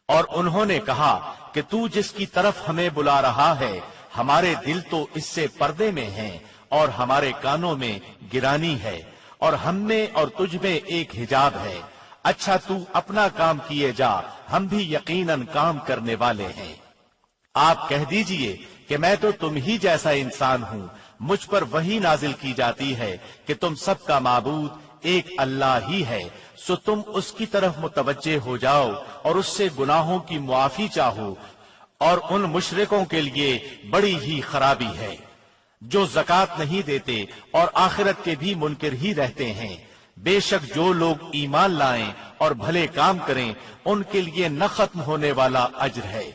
اور انہوں نے کہا کہ تو جس کی طرف ہمیں بلا رہا ہے ہمارے دل تو اس سے پردے میں ہیں اور ہمارے کانوں میں گرانی ہے، اور ہم میں اور تجھ میں ایک حجاب ہے۔ اچھا تو اپنا کام کیے جا، ہم بھی یقیناً کام کرنے والے ہیں۔ آپ کہہ دیجئے کہ میں تو تم ہی جیسا انسان ہوں، مجھ پر وحی نازل کی جاتی ہے کہ تم سب کا معبود ایک اللہ ہی ہے، سو تم اس کی طرف متوجہ ہو جاؤ اور اس سے گناہوں کی معافی چاہو، اور ان مشرکوں کے لیے بڑی ہی خرابی ہے جو زکوٰۃ نہیں دیتے اور آخرت کے بھی منکر ہی رہتے ہیں۔ بے شک جو لوگ ایمان لائیں اور بھلے کام کریں ان کے لیے نہ ختم ہونے والا اجر ہے۔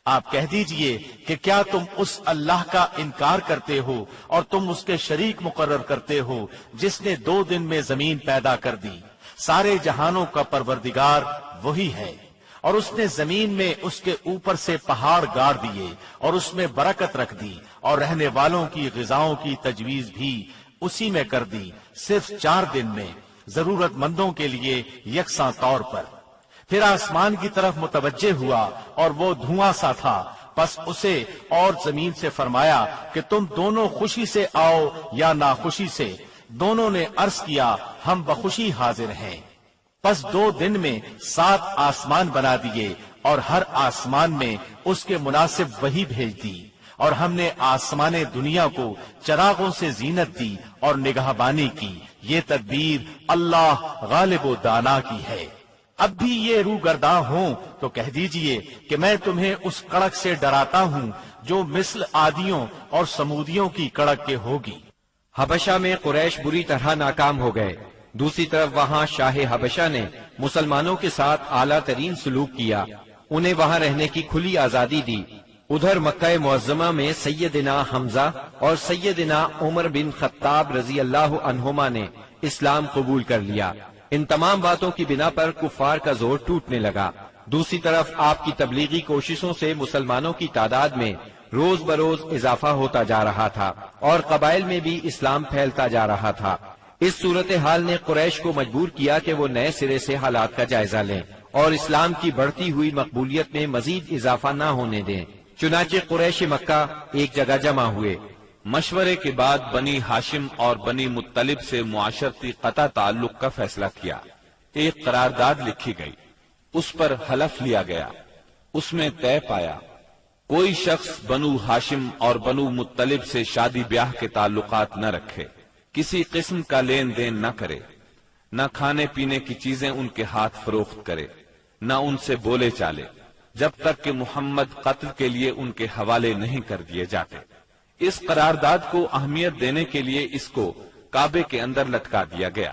آپ کہہ دیجئے کہ کیا تم اس اللہ کا انکار کرتے ہو اور تم اس کے شریک مقرر کرتے ہو جس نے 2 دن میں زمین پیدا کر دی۔ سارے جہانوں کا پروردگار وہی ہے، اور اس نے زمین میں اس کے اوپر سے پہاڑ گاڑ دیے اور اس میں برکت رکھ دی، اور رہنے والوں کی غذاؤں کی تجویز بھی اسی میں کر دی، صرف 4 دن میں، ضرورت مندوں کے لیے یکساں طور پر۔ پھر آسمان کی طرف متوجہ ہوا اور وہ دھواں سا تھا، پس اسے اور زمین سے فرمایا کہ تم دونوں خوشی سے آؤ یا ناخوشی سے۔ دونوں نے عرض کیا ہم بخوشی حاضر ہیں۔ پس 2 دن میں 7 آسمان بنا دیے اور ہر آسمان میں اس کے مناسب وحی بھیج دی، اور ہم نے آسمان دنیا کو چراغوں سے زینت دی اور نگہبانی کی۔ یہ تدبیر اللہ غالب و دانا کی ہے۔ اب بھی یہ روگرداں ہوں تو کہہ دیجئے کہ میں تمہیں اس کڑک سے ڈراتا ہوں جو مثل عادیوں اور سمودیوں کی کڑک کے ہوگی۔ حبشہ میں قریش بری طرح ناکام ہو گئے۔ دوسری طرف وہاں شاہ حبشہ نے مسلمانوں کے ساتھ اعلیٰ ترین سلوک کیا، انہیں وہاں رہنے کی کھلی آزادی دی۔ ادھر مکہ معظمہ میں سیدنا حمزہ اور سیدنا عمر بن خطاب رضی اللہ عنہما نے اسلام قبول کر لیا۔ ان تمام باتوں کی بنا پر کفار کا زور ٹوٹنے لگا۔ دوسری طرف آپ کی تبلیغی کوششوں سے مسلمانوں کی تعداد میں روز بروز اضافہ ہوتا جا رہا تھا اور قبائل میں بھی اسلام پھیلتا جا رہا تھا۔ اس صورتحال نے قریش کو مجبور کیا کہ وہ نئے سرے سے حالات کا جائزہ لیں اور اسلام کی بڑھتی ہوئی مقبولیت میں مزید اضافہ نہ ہونے دیں۔ چنانچہ قریش مکہ ایک جگہ جمع ہوئے۔ مشورے کے بعد بنی ہاشم اور بنی مطلب سے معاشرتی قطع تعلق کا فیصلہ کیا۔ ایک قرارداد لکھی گئی، اس پر حلف لیا گیا، اس میں طے پایا کوئی شخص بنو ہاشم اور بنو مطلب سے شادی بیاہ کے تعلقات نہ رکھے، کسی قسم کا لین دین نہ کرے، نہ کھانے پینے کی چیزیں ان کے ہاتھ فروخت کرے، نہ ان سے بولے چالے، جب تک کہ محمد قتل کے لیے ان کے حوالے نہیں کر دیے جاتے۔ اس قرارداد کو اہمیت دینے کے لیے اس کو کعبے کے اندر لٹکا دیا گیا۔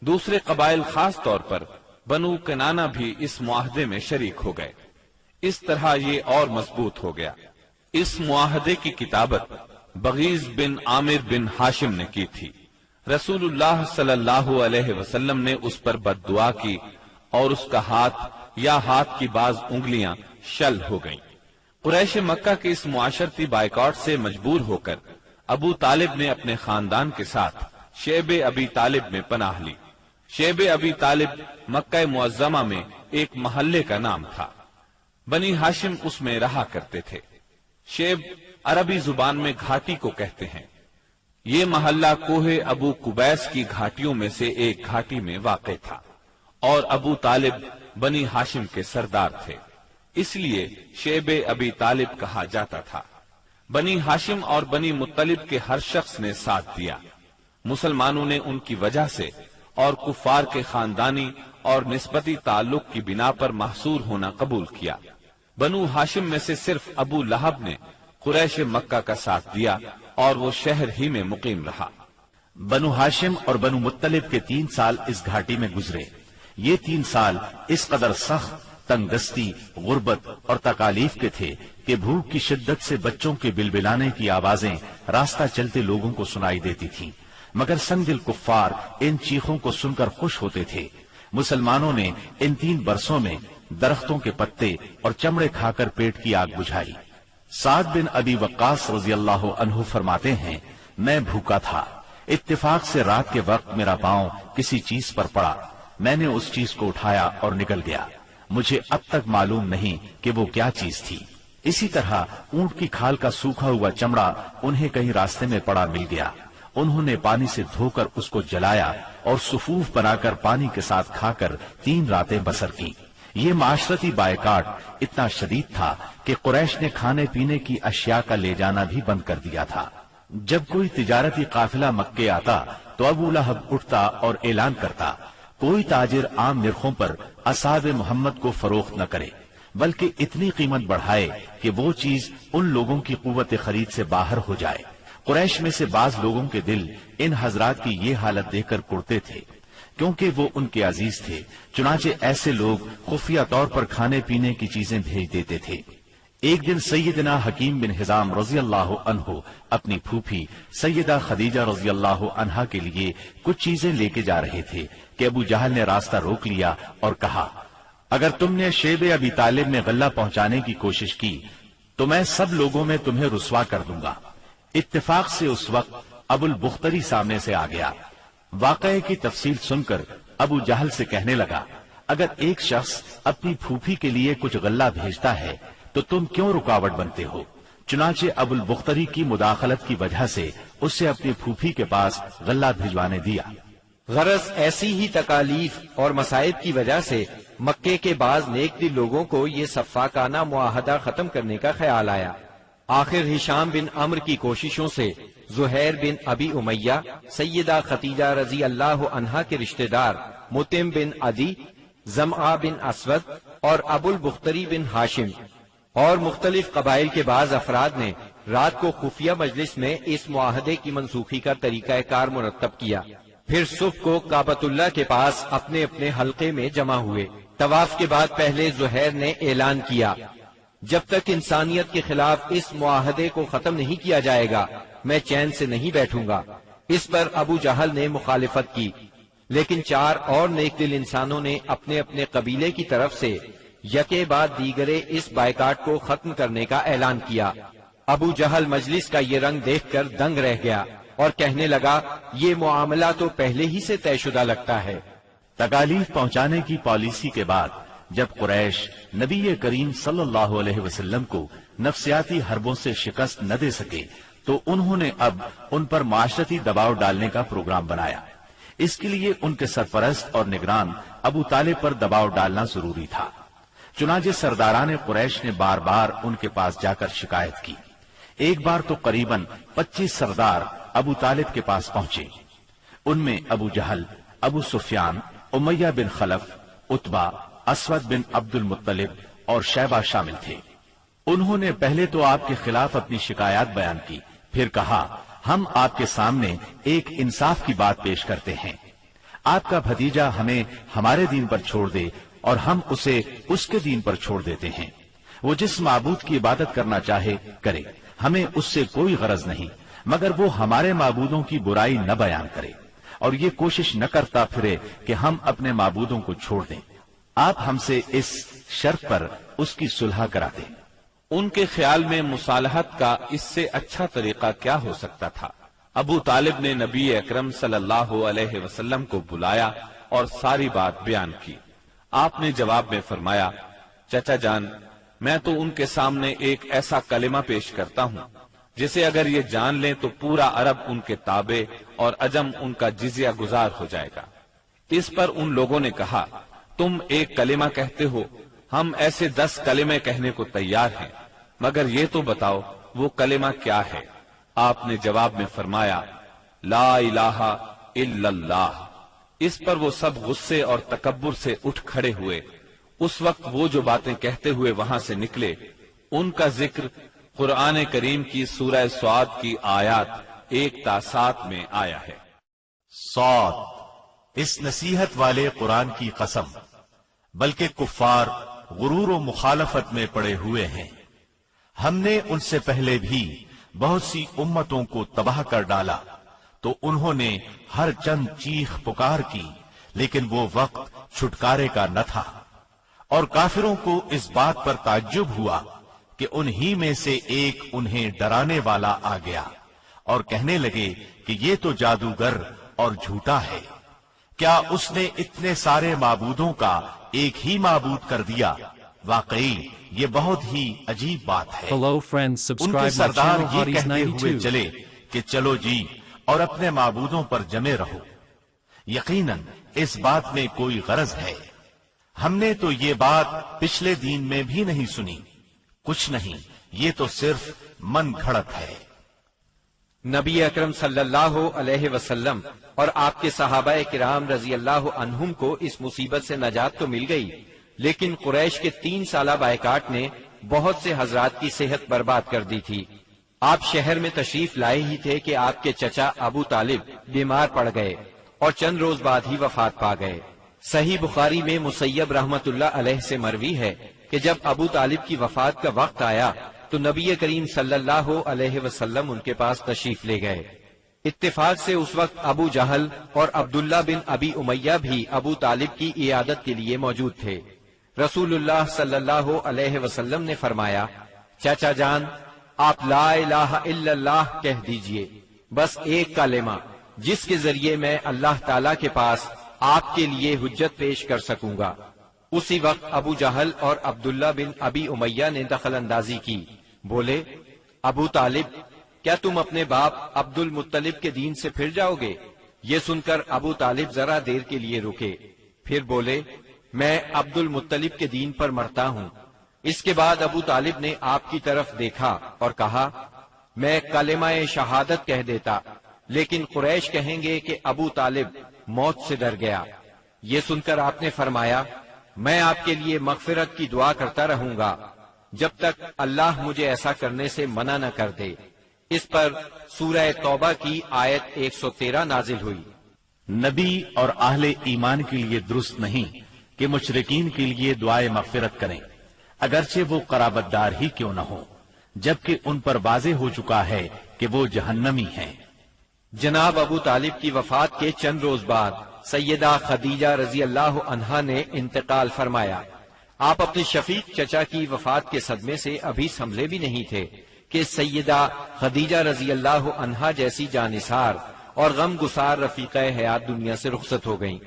دوسرے قبائل خاص طور پر بنو کنانہ بھی اس معاہدے میں شریک ہو گئے۔ اس طرح یہ اور مضبوط ہو گیا۔ اس معاہدے کی کتابت بغیز بن عامر بن ہاشم نے کی تھی۔ رسول اللہ صلی اللہ علیہ وسلم نے اس پر بد دعا کی اور اس کا ہاتھ یا ہاتھ کی بعض انگلیاں شل ہو گئیں۔ قریش مکہ کے اس معاشرتی بائیکاٹ سے مجبور ہو کر ابو طالب نے اپنے خاندان کے ساتھ شیب ابی طالب میں پناہ لی۔ شیب ابی طالب مکہ معظمہ میں ایک محلے کا نام تھا۔ بنی ہاشم اس میں رہا کرتے تھے۔ شیب عربی زبان میں گھاٹی کو کہتے ہیں۔ یہ محلہ کوہ ابو قبیس کی گھاٹیوں میں سے ایک گھاٹی میں واقع تھا، اور ابو طالب بنی ہاشم کے سردار تھے، اس لیے شیب ابی طالب کہا جاتا تھا۔ بنی ہاشم اور بنی مطلب کے ہر شخص نے ساتھ دیا۔ مسلمانوں نے ان کی وجہ سے اور کفار کے خاندانی اور نسبتی تعلق کی بنا پر محصور ہونا قبول کیا۔ بنو ہاشم میں سے صرف ابو لہب نے قریش مکہ کا ساتھ دیا اور وہ شہر ہی میں مقیم رہا۔ بنو ہاشم اور بنو مطلب کے 3 سال اس گھاٹی میں گزرے۔ یہ 3 سال اس قدر سخت، تنگ دستی، غربت اور تکالیف کے تھے کہ بھوک کی شدت سے بچوں کے بلبلانے کی آوازیں راستہ چلتے لوگوں کو سنائی دیتی تھیں، مگر سنگ دل کفار ان چیخوں کو سن کر خوش ہوتے تھے۔ مسلمانوں نے ان 3 برسوں میں درختوں کے پتے اور چمڑے کھا کر پیٹ کی آگ بجھائی۔ سعد بن ابی وقاص رضی اللہ عنہ فرماتے ہیں، میں بھوکا تھا، اتفاق سے رات کے وقت میرا پاؤں کسی چیز پر پڑا، میں نے اس چیز کو اٹھایا اور نکل گیا، مجھے اب تک معلوم نہیں کہ وہ کیا چیز تھی۔ اسی طرح اونٹ کی کھال کا سوکھا ہوا چمڑا انہیں کہیں راستے میں پڑا مل گیا، انہوں نے پانی سے دھو کر اس کو جلایا اور صفوف بنا کر پانی کے ساتھ کھا کر 3 راتیں بسر کی۔ یہ معاشرتی بائیکاٹ اتنا شدید تھا کہ قریش نے کھانے پینے کی اشیاء کا لے جانا بھی بند کر دیا تھا۔ جب کوئی تجارتی قافلہ مکے آتا تو ابو لہب اٹھتا اور اعلان کرتا، کوئی تاجر عام نرخوں پر اصحاب محمد کو فروخت نہ کرے، بلکہ اتنی قیمت بڑھائے کہ وہ چیز ان لوگوں کی قوت خرید سے باہر ہو جائے۔ قریش میں سے بعض لوگوں کے دل ان حضرات کی یہ حالت دیکھ کر کڑتے تھے، کیونکہ وہ ان کے عزیز تھے، چنانچہ ایسے لوگ خفیہ طور پر کھانے پینے کی چیزیں بھیج دیتے تھے۔ ایک دن سیدنا حکیم بن حزام رضی اللہ عنہ اپنی پھوپھی سیدہ خدیجہ رضی اللہ عنہا کے لیے کچھ چیزیں لے کے جا رہے تھے کہ ابو جہل نے راستہ روک لیا اور کہا، اگر تم نے شیب ابی طالب میں غلہ پہنچانے کی کوشش کی تو میں سب لوگوں میں تمہیں رسوا کر دوں گا۔ اتفاق سے اس وقت ابو البختری سامنے سے آ گیا۔ واقعے کی تفصیل سن کر ابو جہل سے کہنے لگا، اگر ایک شخص اپنی پھوپھی کے لیے کچھ غلہ بھیجتا ہے تو تم کیوں رکاوٹ بنتے ہو؟ چنانچہ ابو البختری کی مداخلت کی وجہ سے اس سے اپنی پھوپھی کے پاس غلہ بھجوانے دیا۔ غرض ایسی ہی تکالیف اور مصائب کی وجہ سے مکے کے بعض نیک دل لوگوں کو یہ سفاکانہ معاہدہ ختم کرنے کا خیال آیا۔ آخر ہشام بن عمرو کی کوششوں سے زہیر بن ابی امیہ، سیدہ خدیجہ رضی اللہ عنہا کے رشتہ دار متم بن عدی، زمعہ بن اسود اور ابو البختری بن ہاشم اور مختلف قبائل کے بعض افراد نے رات کو خفیہ مجلس میں اس معاہدے کی منسوخی کا طریقہ کار مرتب کیا۔ پھر صبح کو کعبۃ اللہ کے پاس اپنے اپنے حلقے میں جمع ہوئے۔ طواف کے بعد پہلے زہیر نے اعلان کیا، جب تک انسانیت کے خلاف اس معاہدے کو ختم نہیں کیا جائے گا میں چین سے نہیں بیٹھوں گا۔ اس پر ابو جہل نے مخالفت کی، لیکن 4 اور نیک دل انسانوں نے اپنے اپنے قبیلے کی طرف سے یکے بعد دیگرے اس بائیکاٹ کو ختم کرنے کا اعلان کیا۔ ابو جہل مجلس کا یہ رنگ دیکھ کر دنگ رہ گیا اور کہنے لگا، یہ معاملہ تو پہلے ہی سے طے شدہ لگتا ہے۔ تکالیف پہنچانے کی پالیسی کے بعد جب قریش نبی کریم صلی اللہ علیہ وسلم کو نفسیاتی حربوں سے شکست نہ دے سکے تو انہوں نے اب ان پر معاشرتی دباؤ ڈالنے کا پروگرام بنایا۔ اس کے لیے ان کے سرپرست اور نگران ابو طالب پر دباؤ ڈالنا ضروری تھا۔ چنانچہ سرداران قریش نے بار بار ان کے پاس جا کر شکایت کی۔ ایک بار تو قریباً 25 سردار ابو طالب کے پاس پہنچے۔ ان میں ابو جہل، ابو سفیان، امیہ بن خلف، عتبہ، اسود بن عبد المطلب اور شیبہ شامل تھے۔ انہوں نے پہلے تو آپ کے خلاف اپنی شکایات بیان کی، پھر کہا، ہم آپ کے سامنے ایک انصاف کی بات پیش کرتے ہیں۔ آپ کا بھتیجا ہمیں ہمارے دین پر چھوڑ دے اور ہم اسے اس کے دین پر چھوڑ دیتے ہیں۔ وہ جس معبود کی عبادت کرنا چاہے کرے، ہمیں اس سے کوئی غرض نہیں، مگر وہ ہمارے معبودوں کی برائی نہ بیان کرے اور یہ کوشش نہ کرتا پھرے کہ ہم اپنے معبودوں کو چھوڑ دیں۔ آپ ہم سے اس شرط پر اس کی صلح کرا دیں۔ ان کے خیال میں مصالحت کا اس سے اچھا طریقہ کیا ہو سکتا تھا؟ ابو طالب نے نبی اکرم صلی اللہ علیہ وسلم کو بلایا اور ساری بات بیان کی۔ آپ نے جواب میں فرمایا، چچا جان، میں تو ان کے سامنے ایک ایسا کلمہ پیش کرتا ہوں جسے اگر یہ جان لیں تو پورا عرب ان کے تابع اور عجم ان کا جزیہ گزار ہو جائے گا۔ اس پر ان لوگوں نے کہا، تم ایک کلمہ کہتے ہو، ہم ایسے 10 کلمے کہنے کو تیار ہیں، مگر یہ تو بتاؤ وہ کلمہ کیا ہے؟ آپ نے جواب میں فرمایا، لا الہ الا اللہ۔ اس پر وہ سب غصے اور تکبر سے اٹھ کھڑے ہوئے۔ اس وقت وہ جو باتیں کہتے ہوئے وہاں سے نکلے، ان کا ذکر قرآن کریم کی سورہ صاد کی آیات 1 تا 7 میں آیا ہے۔ صاد، اس نصیحت والے قرآن کی قسم، بلکہ کفار غرور و مخالفت میں پڑے ہوئے ہیں۔ ہم نے ان سے پہلے بھی بہت سی امتوں کو تباہ کر ڈالا، تو انہوں نے ہر چند چیخ پکار کی، لیکن وہ وقت چھٹکارے کا نہ تھا۔ اور کافروں کو اس بات پر تعجب ہوا کہ انہی میں سے ایک انہیں ڈرانے والا آ گیا، اور کہنے لگے کہ یہ تو جادوگر اور جھوٹا ہے۔ کیا اس نے اتنے سارے معبودوں کا ایک ہی معبود کر دیا؟ واقعی یہ بہت ہی عجیب بات ہے۔ Hello friends, ان کے subscribe my سردار channel یہ Hotties کہتے ہوئے 92. چلے کہ چلو جی اور اپنے معبودوں پر جمے رہو، یقیناً اس بات میں کوئی غرض ہے۔ ہم نے تو یہ بات پچھلے دین میں بھی نہیں سنی، کچھ نہیں، یہ تو صرف من گھڑت ہے۔ نبی اکرم صلی اللہ علیہ وسلم اور آپ کے صحابہ کرام رضی اللہ عنہم کو اس مصیبت سے نجات تو مل گئی، لیکن قریش کے 3 سالہ بائیکاٹ نے بہت سے حضرات کی صحت برباد کر دی تھی۔ آپ شہر میں تشریف لائے ہی تھے کہ آپ کے چچا ابو طالب بیمار پڑ گئے اور چند روز بعد ہی وفات پا گئے۔ صحیح بخاری میں مسیب رحمت اللہ علیہ سے مروی ہے کہ جب ابو طالب کی وفات کا وقت آیا تو نبی کریم صلی اللہ علیہ وسلم ان کے پاس تشریف لے گئے۔ اتفاق سے اس وقت ابو جہل اور عبداللہ بن ابی امیہ بھی ابو طالب کی عیادت کے لیے موجود تھے۔ رسول اللہ صلی اللہ علیہ وسلم نے فرمایا، چاچا جان، آپ لا الہ الا اللہ کہہ دیجئے، بس ایک کلمہ جس کے ذریعے میں اللہ تعالی کے پاس آپ کے لیے حجت پیش کر سکوں گا۔ اسی وقت ابو جہل اور عبداللہ بن ابی امیہ نے دخل اندازی کی، بولے، ابو طالب، کیا تم اپنے باپ عبد المطلب کے دین سے پھر جاؤ گے؟ یہ سن کر ابو طالب ذرا دیر کے لیے رکے، پھر بولے، میں عبد المطلب کے دین پر مرتا ہوں۔ اس کے بعد ابو طالب نے آپ کی طرف دیکھا اور کہا، میں کلمہ شہادت کہہ دیتا، لیکن قریش کہیں گے کہ ابو طالب موت سے ڈر گیا۔ یہ سن کر آپ نے فرمایا، میں آپ کے لیے مغفرت کی دعا کرتا رہوں گا جب تک اللہ مجھے ایسا کرنے سے منع نہ کر دے۔ اس پر سورہ توبہ کی آیت 113 نازل ہوئی۔ نبی اور اہل ایمان کے لیے درست نہیں کہ مشرکین کے لیے دعائے مغفرت کریں، اگرچہ وہ قرابت دار ہی کیوں نہ ہو، جبکہ ان پر واضح ہو چکا ہے کہ وہ جہنمی ہیں۔ جناب ابو طالب کی وفات کے چند روز بعد سیدہ خدیجہ رضی اللہ عنہا نے انتقال فرمایا۔ آپ اپنے شفیق چچا کی وفات کے صدمے سے ابھی سنبھلے بھی نہیں تھے کہ سیدہ خدیجہ رضی اللہ عنہا جیسی جانثار اور غم گسار رفیقہ حیات دنیا سے رخصت ہو گئیں۔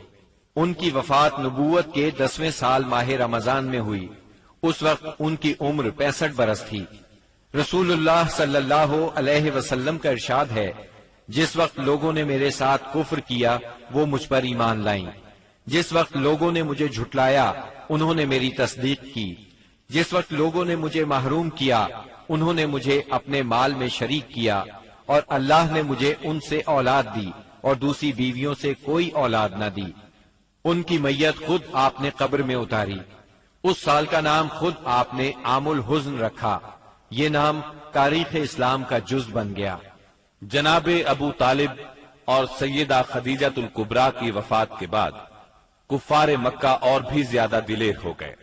ان کی وفات نبوت کے 10ویں سال ماہ رمضان میں ہوئی۔ اس وقت ان کی عمر 65 برس تھی۔ رسول اللہ صلی اللہ علیہ وسلم کا ارشاد ہے، جس وقت لوگوں نے میرے ساتھ کفر کیا وہ مجھ پر ایمان لائیں، جس وقت لوگوں نے مجھے جھٹلایا انہوں نے میری تصدیق کی، جس وقت لوگوں نے مجھے محروم کیا انہوں نے مجھے اپنے مال میں شریک کیا، اور اللہ نے مجھے ان سے اولاد دی اور دوسری بیویوں سے کوئی اولاد نہ دی۔ ان کی میت خود آپ نے قبر میں اتاری۔ اس سال کا نام خود آپ نے عام الحزن رکھا۔ یہ نام تاریخ اسلام کا جز بن گیا۔ جناب ابو طالب اور سیدہ خدیجہ الکبریٰ کی وفات کے بعد کفار مکہ اور بھی زیادہ دلیر ہو گئے،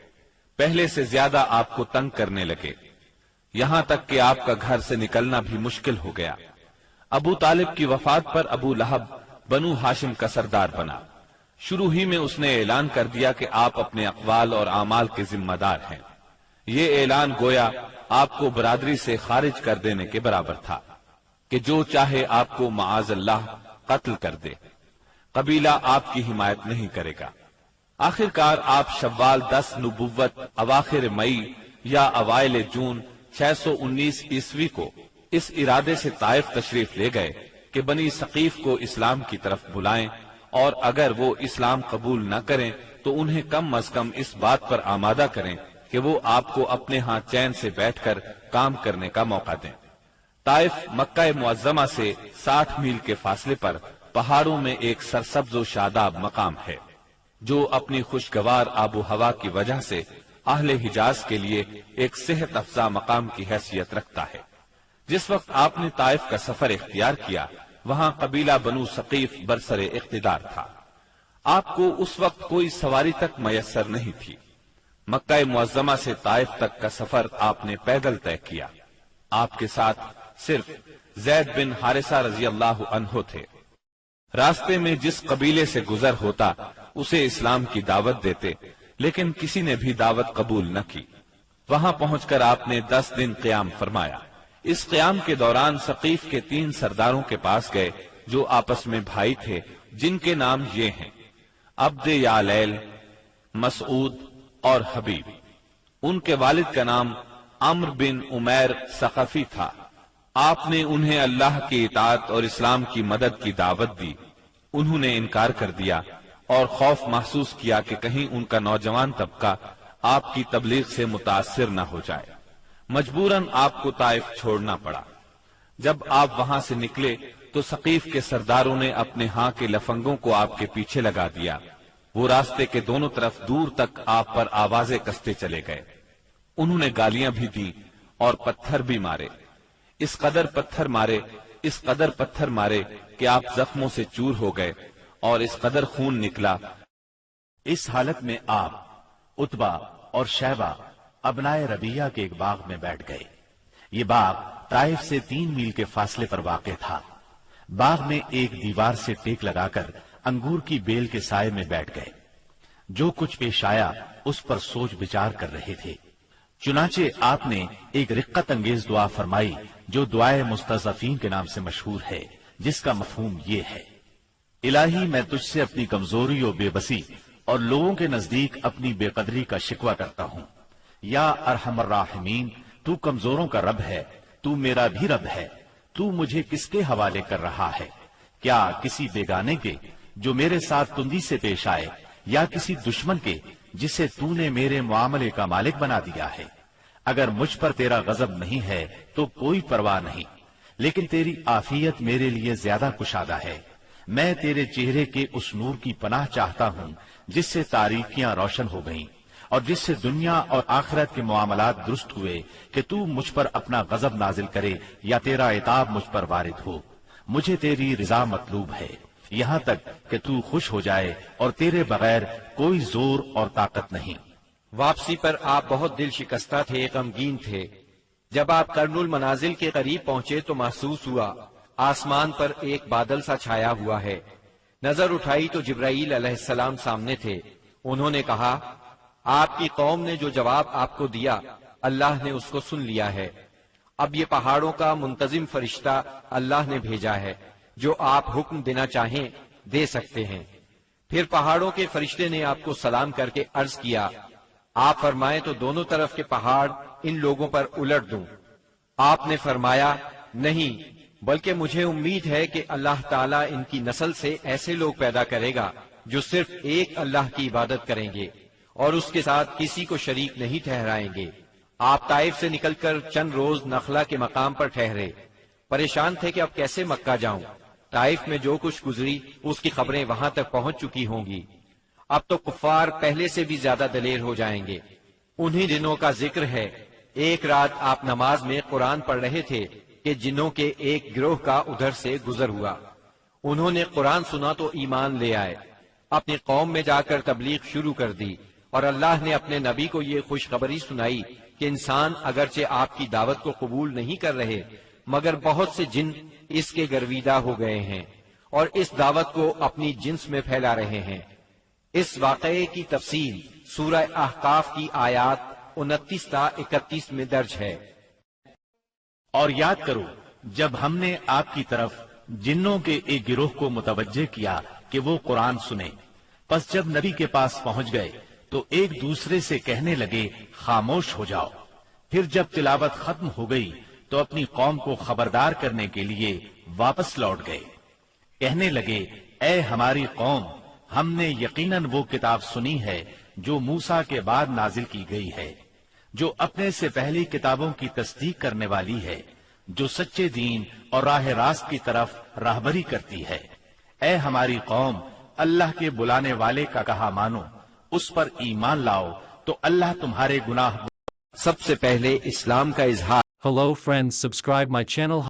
پہلے سے زیادہ آپ کو تنگ کرنے لگے، یہاں تک کہ آپ کا گھر سے نکلنا بھی مشکل ہو گیا۔ ابو طالب کی وفات پر ابو لہب بنو ہاشم کا سردار بنا۔ شروع ہی میں اس نے اعلان کر دیا کہ آپ اپنے اقوال اور اعمال کے ذمہ دار ہیں۔ یہ اعلان گویا آپ کو برادری سے خارج کر دینے کے برابر تھا کہ جو چاہے آپ کو معاذ اللہ قتل کر دے، قبیلہ آپ کی حمایت نہیں کرے گا۔ آخر کار آپ شوال 10 نبوت اواخر مئی یا اوائل جون 619 عیسوی کو اس ارادے سے طائف تشریف لے گئے کہ بنی ثقیف کو اسلام کی طرف بلائیں، اور اگر وہ اسلام قبول نہ کریں تو انہیں کم از کم اس بات پر آمادہ کریں کہ وہ آپ کو اپنے ہاں چین سے بیٹھ کر کام کرنے کا موقع دیں۔ طائف مکہ معظمہ سے 60 میل کے فاصلے پر پہاڑوں میں ایک سرسبز و شاداب مقام ہے جو اپنی خوشگوار آب و ہوا کی وجہ سے اہل حجاز کے لیے ایک صحت افزا مقام کی حیثیت رکھتا ہے۔ جس وقت آپ نے طائف کا سفر اختیار کیا وہاں قبیلہ بنو ثقیف برسر اقتدار تھا۔ آپ کو اس وقت کوئی سواری تک میسر نہیں تھی۔ مکہ معظمہ سے طائف تک کا سفر آپ نے پیدل طے کیا۔ آپ کے ساتھ صرف زید بن حارثہ رضی اللہ عنہ تھے۔ راستے میں جس قبیلے سے گزر ہوتا اسے اسلام کی دعوت دیتے، لیکن کسی نے بھی دعوت قبول نہ کی۔ وہاں پہنچ کر آپ نے 10 دن قیام فرمایا۔ اس قیام کے دوران ثقیف کے 3 سرداروں کے پاس گئے جو آپس میں بھائی تھے، جن کے نام یہ ہیں عبد یعلیل، مسعود اور حبیب۔ ان کے والد کا نام عمرو بن عمیر ثقفی تھا۔ آپ نے انہیں اللہ کی اطاعت اور اسلام کی مدد کی دعوت دی۔ انہوں نے انکار کر دیا اور خوف محسوس کیا کہ کہیں ان کا نوجوان طبقہ آپ کی تبلیغ سے متاثر نہ ہو جائے۔ مجبوراً آپ کو طائف چھوڑنا پڑا۔ جب آپ وہاں سے نکلے تو ثقیف کے سرداروں نے اپنے ہاں کے لفنگوں کو آپ کے پیچھے لگا دیا۔ وہ راستے کے دونوں طرف دور تک آپ پر آوازیں کستے چلے گئے۔ انہوں نے گالیاں بھی دی اور پتھر بھی مارے۔ اس قدر پتھر مارے کہ آپ زخموں سے چور ہو گئے اور اس قدر خون نکلا۔ اس حالت میں آپ عتبہ اور شیبہ ابنائے ربیہ کے ایک باغ میں بیٹھ گئے۔ یہ باغ طائف سے 3 میل کے فاصلے پر واقع تھا۔ باغ میں ایک دیوار سے ٹیک لگا کر انگور کی بیل کے سائے میں بیٹھ گئے۔ جو کچھ پیش آیا اس پر سوچ بچار کر رہے تھے۔ چنانچہ آپ نے ایک رقت انگیز دعا فرمائی جو دعائے مستضعفین کے نام سے مشہور ہے، جس کا مفہوم یہ ہے: الہی میں تجھ سے اپنی کمزوری و بے بسی اور لوگوں کے نزدیک اپنی بے قدری کا شکوہ کرتا ہوں۔ یا ارحم الراحمین، تو کمزوروں کا رب ہے، تو میرا بھی رب ہے۔ تو مجھے کس کے حوالے کر رہا ہے؟ کیا کسی بیگانے کے جو میرے ساتھ تندی سے پیش آئے، یا کسی دشمن کے جسے تو نے میرے معاملے کا مالک بنا دیا ہے؟ اگر مجھ پر تیرا غضب نہیں ہے تو کوئی پرواہ نہیں، لیکن تیری عافیت میرے لیے زیادہ کشادہ ہے۔ میں تیرے چہرے کے اس نور کی پناہ چاہتا ہوں جس سے تاریکیاں روشن ہو گئیں اور جس سے دنیا اور آخرت کے معاملات درست ہوئے، کہ تو مجھ پر اپنا غضب نازل کرے یا تیرا عتاب مجھ پر وارد ہو۔ مجھے تیری رضا مطلوب ہے، یہاں تک کہ تو خوش ہو جائے، اور تیرے بغیر کوئی زور اور طاقت نہیں۔ واپسی پر آپ بہت دل شکستہ تھے، غمگین تھے۔ جب آپ قرن المنازل کے قریب پہنچے تو محسوس ہوا آسمان پر ایک بادل سا چھایا ہوا ہے۔ نظر اٹھائی تو جبرائیل علیہ السلام سامنے تھے۔ انہوں نے کہا، آپ کی قوم نے جو جواب آپ کو دیا اللہ نے اس کو سن لیا ہے۔ اب یہ پہاڑوں کا منتظم فرشتہ اللہ نے بھیجا ہے، جو آپ حکم دینا چاہیں دے سکتے ہیں۔ پھر پہاڑوں کے فرشتے نے آپ کو سلام کر کے عرض کیا، آپ فرمائیں تو دونوں طرف کے پہاڑ ان لوگوں پر الٹ دوں۔ آپ نے فرمایا، نہیں، بلکہ مجھے امید ہے کہ اللہ تعالیٰ ان کی نسل سے ایسے لوگ پیدا کرے گا جو صرف ایک اللہ کی عبادت کریں گے اور اس کے ساتھ کسی کو شریک نہیں ٹھہرائیں گے۔ آپ طائف سے نکل کر چند روز نخلا کے مقام پر ٹھہرے۔ پریشان تھے کہ اب کیسے مکہ جاؤں۔ طائف میں جو کچھ گزری اس کی خبریں وہاں تک پہنچ چکی ہوں گی۔ اب تو کفار پہلے سے بھی زیادہ دلیر ہو جائیں گے۔ انہی دنوں کا ذکر ہے، ایک رات آپ نماز میں قرآن پڑھ رہے تھے کہ جنوں کے ایک گروہ کا ادھر سے گزر ہوا۔ انہوں نے قرآن سنا تو ایمان لے آئے، اپنی قوم میں جا کر تبلیغ شروع کر دی، اور اللہ نے اپنے نبی کو یہ خوشخبری سنائی کہ انسان اگرچہ آپ کی دعوت کو قبول نہیں کر رہے، مگر بہت سے جن اس کے گرویدہ ہو گئے ہیں اور اس دعوت کو اپنی جنس میں پھیلا رہے ہیں۔ اس واقعے کی تفصیل سورہ احقاف کی آیات 29 تا 31 میں درج ہے۔ اور یاد کرو جب ہم نے آپ کی طرف جنوں کے ایک گروہ کو متوجہ کیا کہ وہ قرآن سنیں، پس جب نبی کے پاس پہنچ گئے تو ایک دوسرے سے کہنے لگے، خاموش ہو جاؤ۔ پھر جب تلاوت ختم ہو گئی تو اپنی قوم کو خبردار کرنے کے لیے واپس لوٹ گئے۔ کہنے لگے، اے ہماری قوم، ہم نے یقیناً وہ کتاب سنی ہے جو موسیٰ کے بعد نازل کی گئی ہے، جو اپنے سے پہلی کتابوں کی تصدیق کرنے والی ہے۔ جو سچے دین اور راہ راست کی طرف راہبری کرتی ہے۔ اے ہماری قوم، اللہ کے بلانے والے کا کہا مانو، اس پر ایمان لاؤ تو اللہ تمہارے گناہ۔ سب سے پہلے اسلام کا اظہار۔ Hello friends, subscribe my channel.